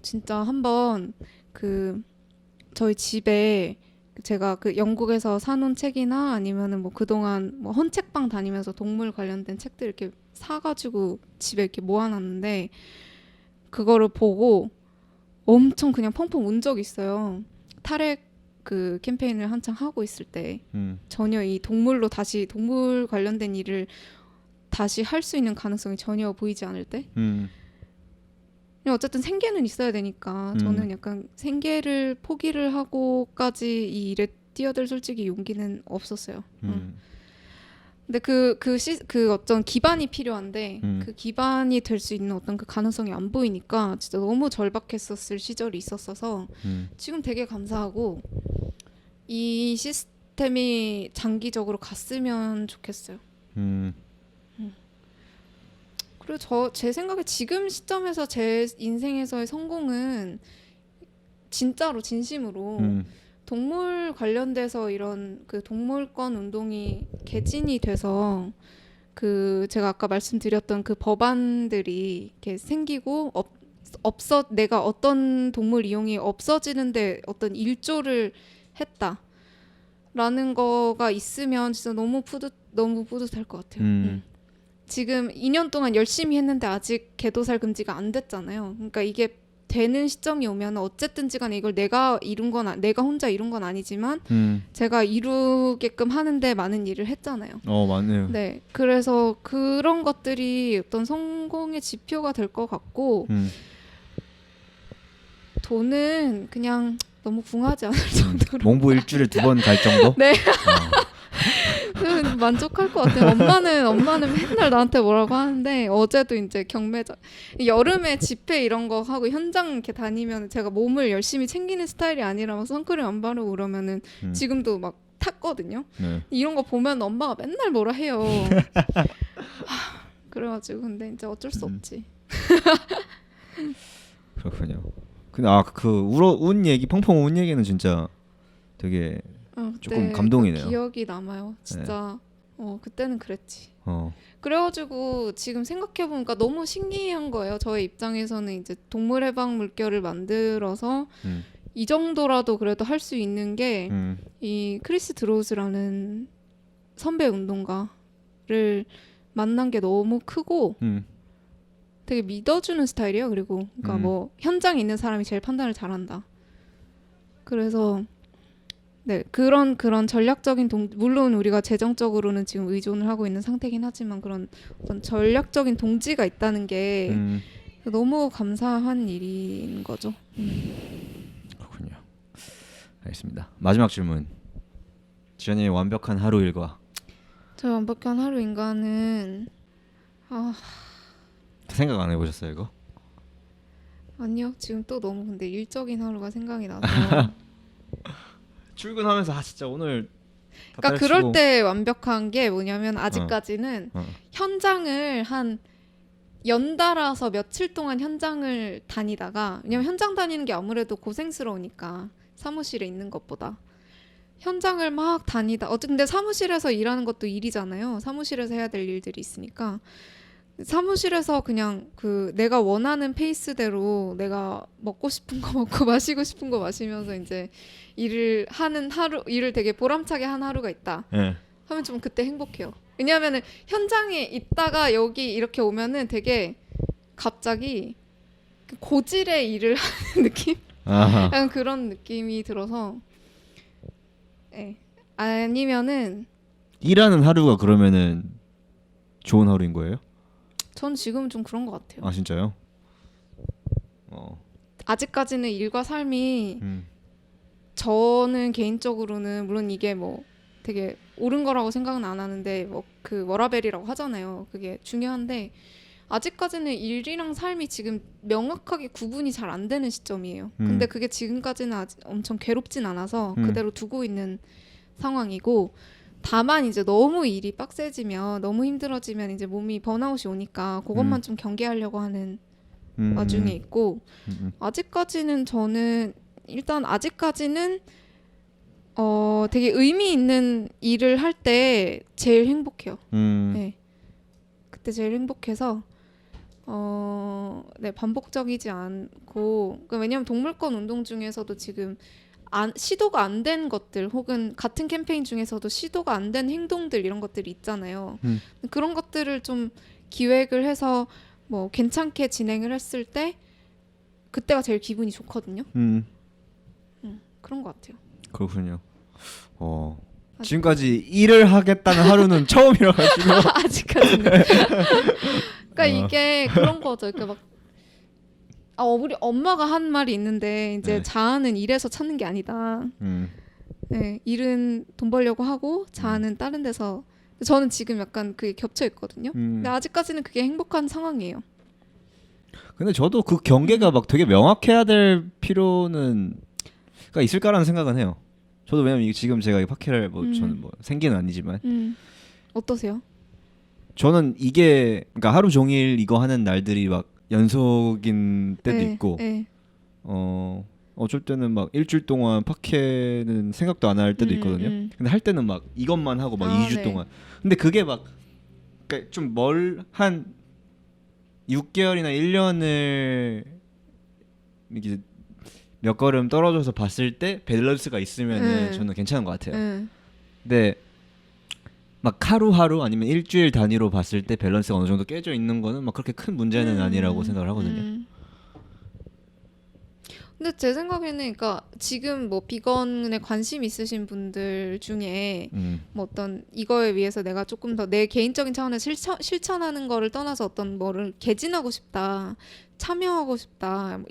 진짜 한번 저희 집에 제가 영국에서 사놓은 책이나 아니면은 뭐 그동안 뭐 헌책방 다니면서 동물 관련된 책들 이렇게 사가지고 집에 이렇게 모아놨는데 그거를 보고 엄청 그냥 펑펑 운 적이 있어요. 탈핵 캠페인을 한창 하고 있을 때 전혀 이 동물 관련된 일을 다시 할 수 있는 가능성이 전혀 보이지 않을 때 어쨌든 생계는 있어야 되니까 저는 약간 생계를 포기를 하고까지 이 일에 뛰어들 솔직히 용기는 없었어요. 근데 그 어떤 기반이 필요한데 그 기반이 될 수 있는 어떤 그 가능성이 안 보이니까 진짜 너무 절박했었을 시절이 있었어서 지금 되게 감사하고 이 시스템이 장기적으로 갔으면 좋겠어요. 그리고 제 생각에 지금 시점에서 제 인생에서의 성공은 진짜로 진심으로 동물 관련돼서 이런 그 동물권 운동이 개진이 돼서 그 제가 아까 말씀드렸던 그 법안들이 이렇게 생기고 내가 어떤 동물 이용이 없어지는데 어떤 일조를 했다라는 거가 있으면 진짜 너무 뿌듯할 것 같아요. 지금 2년 동안 열심히 했는데 아직 개도살 금지가 안 됐잖아요. 그러니까 이게 되는 시점이 오면 어쨌든지 간에 이걸 내가 혼자 이룬 건 아니지만 제가 이루게끔 하는데 많은 일을 했잖아요. 맞네요. 네, 그래서 그런 것들이 어떤 성공의 지표가 될 것 같고 돈은 그냥 너무 궁하지 않을 정도로 몽부 일주일에 2번 갈 정도? 네. 만족할 것 같아요. 엄마는 맨날 나한테 뭐라고 하는데 어제도 이제 경매장 여름에 집회 이런 거 하고 현장 이렇게 다니면 제가 몸을 열심히 챙기는 스타일이 아니라서 선크림 안 바르고 그러면은 지금도 막 탔거든요. 네. 이런 거 보면 엄마가 맨날 뭐라 해요. 그래가지고 근데 이제 어쩔 수 없지. 그렇군요. 근데 운 얘기 펑펑 운 얘기는 진짜 되게 조금 감동이네요. 기억이 남아요. 진짜 그때는 그랬지. 그래가지고 지금 생각해보니까 너무 신기한 거예요. 저의 입장에서는 이제 동물해방 물결을 만들어서 이 정도라도 그래도 할 수 있는 게 이 크리스 드로우즈라는 선배 운동가를 만난 게 너무 크고 되게 믿어주는 스타일이에요. 그리고 그러니까 뭐 현장에 있는 사람이 제일 판단을 잘한다. 그래서 네, 그런 전략적인 물론 우리가 재정적으로는 지금 의존을 하고 있는 상태긴 하지만 그런 어떤 전략적인 동지가 있다는 게 너무 감사한 일인 거죠. 그렇군요. 알겠습니다. 마지막 질문. 지연이의 완벽한 하루 일과. 저 완벽한 하루 인간은 생각 안 해보셨어요 이거? 아니요. 지금 또 너무 근데 일적인 하루가 생각이 나서 출근하면서 진짜 오늘 그러니까 그럴 때 완벽한 게 뭐냐면 아직까지는 현장을 한 연달아서 며칠 동안 현장을 다니다가 왜냐면 현장 다니는 게 아무래도 고생스러우니까 사무실에 있는 것보다 현장을 막 다니다 근데 사무실에서 일하는 것도 일이잖아요. 사무실에서 해야 될 일들이 있으니까 사무실에서 그냥 그 내가 원하는 페이스대로 내가 먹고 싶은 거 먹고 마시고 싶은 거 마시면서 이제 일을 하는 일을 되게 보람차게 한 하루가 있다. 네. 하면 좀 그때 행복해요. 왜냐하면은 현장에 있다가 여기 이렇게 오면은 되게 갑자기 고질의 일을 하는 느낌? 약간 그런 느낌이 들어서 네. 아니면은 일하는 하루가 그러면은 좋은 하루인 거예요? 전 지금 좀 그런 것 같아요. 아 진짜요? 아직까지는 일과 삶이 저는 개인적으로는 물론 이게 뭐 되게 옳은 거라고 생각은 안 하는데 뭐 그 워라벨이라고 하잖아요. 그게 중요한데 아직까지는 일이랑 삶이 지금 명확하게 구분이 잘 안 되는 시점이에요. 근데 그게 지금까지는 아직 엄청 괴롭진 않아서 그대로 두고 있는 상황이고 다만 이제 너무 일이 빡세지면 너무 힘들어지면 이제 몸이 번아웃이 오니까 그것만 좀 경계하려고 하는 와중에 있고 아직까지는 저는 일단 아직까지는 되게 의미 있는 일을 할 때 제일 행복해요. 네. 그때 제일 행복해서 네, 반복적이지 않고 그러니까 왜냐하면 동물권 운동 중에서도 지금 시도가 안 된 것들 혹은 같은 캠페인 중에서도 시도가 안 된 행동들 이런 것들이 있잖아요. 그런 것들을 좀 기획을 해서 뭐 괜찮게 진행을 했을 때 그때가 제일 기분이 좋거든요. 그런 것 같아요. 그렇군요. 지금까지 일을 하겠다는 하루는 처음이라 가지고 아직까지는. 그러니까 이게 그런 거죠. 그러니까 막 우리 엄마가 한 말이 있는데 이제 네. 자아는 일에서 찾는 게 아니다. 네, 일은 돈 벌려고 하고 자아는 다른 데서 저는 지금 약간 그게 겹쳐 있거든요. 음. 근데 아직까지는 그게 행복한 상황이에요. 근데 저도 그 경계가 막 되게 명확해야 될 필요는 가 있을까라는 생각은 해요. 저도 왜냐면 이게 지금 제가 이 팟캐를 뭐 저는 뭐 생계는 아니지만 어떠세요? 저는 이게 그러니까 하루 종일 이거 하는 날들이 막 연속인 때도 네, 있고 네. 어쩔 때는 막 일주일 동안 팟캐는 생각도 안 할 때도 있거든요. 근데 할 때는 막 이것만 하고 막 2주 네. 동안. 근데 그게 막 그러니까 좀 한 6개월이나 1년을 이렇게 몇 걸음 떨어져서 봤을 때 밸런스가 있으면은 저는 괜찮은 것 같아요. 근데 막 하루하루 아니면 일주일 단위로 봤을 때 밸런스가 어느 정도 깨져 있는 거는 막 그렇게 큰 문제는 아니라고 생각을 하거든요. 근데 제 생각에는 그러니까 지금 뭐 비건에 관심 있으신 분들 중에 뭐 어떤 이거에 위해서 내가 조금 더 내 개인적인 차원에서 실천하는 거를 떠나서 어떤 뭐를 개진하고 싶다, 참여하고 싶다, 뭐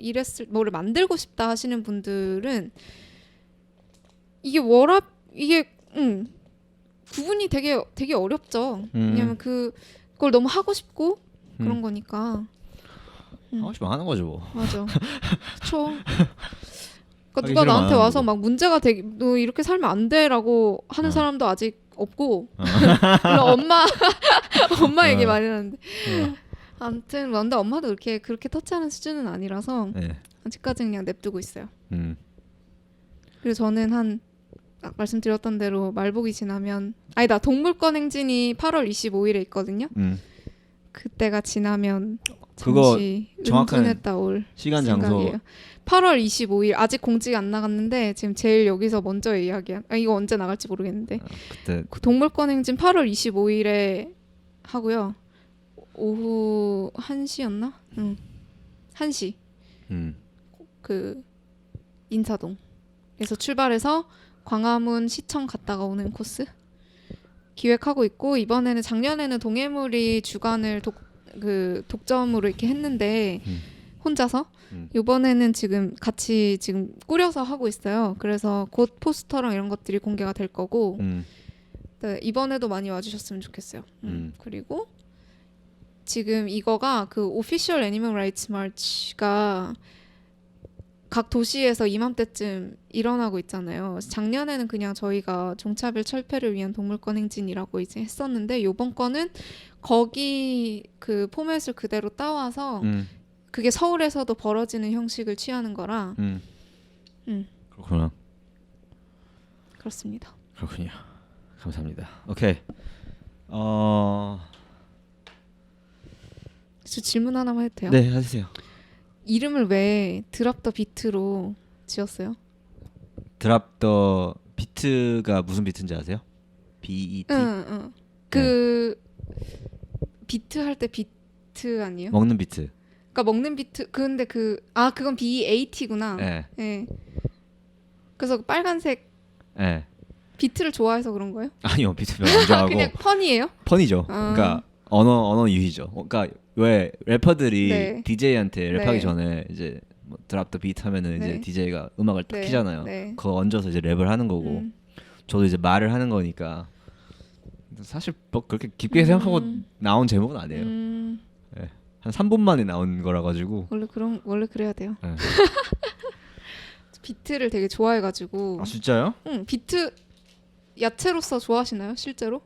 뭐를 만들고 싶다 하시는 분들은 이게 이게 구분이 되게 어렵죠. 왜냐면 그걸 너무 하고 싶고 그런 거니까. 하고 싶으면 하는 거죠 뭐. 맞아. 그쵸. 그러니까 하기 누가 싫으면 나한테 안 하는 와서 거고. 막 문제가 되게 너 이렇게 살면 안 돼라고 하는 사람도 아직 없고 물론 엄마 얘기 많이 하는데 아무튼 근데 엄마도 그렇게 터치하는 수준은 아니라서 네. 아직까지는 그냥 냅두고 있어요. 음. 그리고 저는 말씀드렸던 대로 말복이 지나면 아니다 동물권 행진이 8월 25일에 있거든요. 그때가 지나면 그거 잠시 정확한 은둔했다 올 시간 생각이에요. 장소 8월 25일 아직 공지가 안 나갔는데 지금 제일 여기서 먼저 이야기한 이거 언제 나갈지 모르겠는데 그때 그 동물권 행진 8월 25일에 하고요. 오후 1시였나? 응. 1시. 그 인사동에서 출발해서 광화문 시청 갔다가 오는 코스 기획하고 있고 이번에는 작년에는 동해물이 주간을 독점으로 이렇게 했는데 혼자서 이번에는 지금 같이 지금 꾸려서 하고 있어요. 그래서 곧 포스터랑 이런 것들이 공개가 될 거고 네, 이번에도 많이 와주셨으면 좋겠어요. 그리고 지금 이거가 그 오피셜 애니멀 라이츠 마치가 각 도시에서 이맘때쯤 일어나고 있잖아요. 작년에는 그냥 저희가 종차별 철폐를 위한 동물권 행진이라고 이제 했었는데 요번 거는 거기 그 포맷을 그대로 따와서 그게 서울에서도 벌어지는 형식을 취하는 거라 그렇구나. 그렇습니다. 그렇군요. 감사합니다. 오케이. 저 질문 하나만 해도 돼요? 네, 하세요. 이름을 왜 드랍 더 비트로 지었어요? 드랍 더 비트가 무슨 비트인지 아세요? BET? 응. 그 비트 할 때 비트 아니에요? 먹는 비트. 그러니까 먹는 비트 근데 그건 BAT구나. 네. 네. 그래서 빨간색 네. 비트를 좋아해서 그런 거예요? 아니요, 비트 별로 안 좋아하고 그냥 펀이에요? 펀이죠. 그러니까 언어 유희죠. 그러니까 왜 래퍼들이 네. DJ한테 랩하기 네. 전에 이제 뭐 드랍 더 비트 하면은 네. 이제 DJ가 음악을 딱 네. 키잖아요. 네. 그거 얹어서 이제 랩을 하는 거고 저도 이제 말을 하는 거니까 사실 뭐 그렇게 깊게 생각하고 나온 제목은 아니에요. 네. 한 3분 만에 나온 거라 가지고 원래 그래야 돼요. 네. 비트를 되게 좋아해가지고. 아 진짜요? 응, 비트 야채로서 좋아하시나요, 실제로?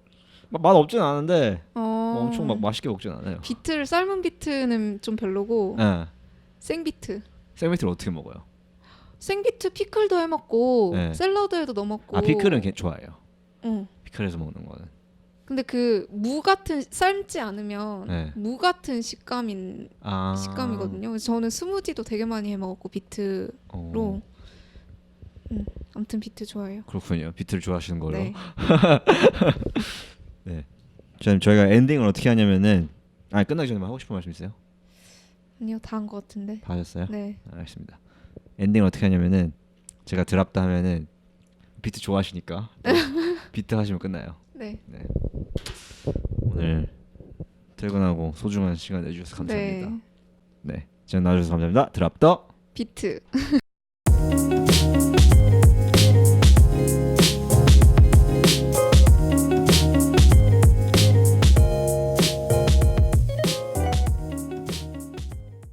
맛 없진 않은데 엄청 막 맛있게 먹진 않아요. 비트를 삶은 비트는 좀 별로고 네. 생비트. 생비트를 어떻게 먹어요? 생비트 피클도 해 먹고 네. 샐러드에도 넣어 먹고. 아 피클은 좋아해요. 응. 피클에서 먹는 거는. 근데 그 무 같은 삶지 않으면 네. 무 같은 식감이거든요. 그래서 저는 스무디도 되게 많이 해 먹었고 비트로. 아무튼 비트 좋아해요. 그렇군요. 비트를 좋아하시는 걸로. 네. 네. 저희가 엔딩을 어떻게 하냐면은 끝나기 전에 뭐 하고 싶은 말씀 있어요? 아니요, 다 한 것 같은데. 다 하셨어요? 네. 알겠습니다. 엔딩을 어떻게 하냐면은 제가 드랍다 하면은 비트 좋아하시니까 비트 하시면 끝나요. 네. 네. 오늘 퇴근하고 소중한 시간 내주셔서 감사합니다. 네. 지금 나와주셔서 감사합니다. 드랍더 비트.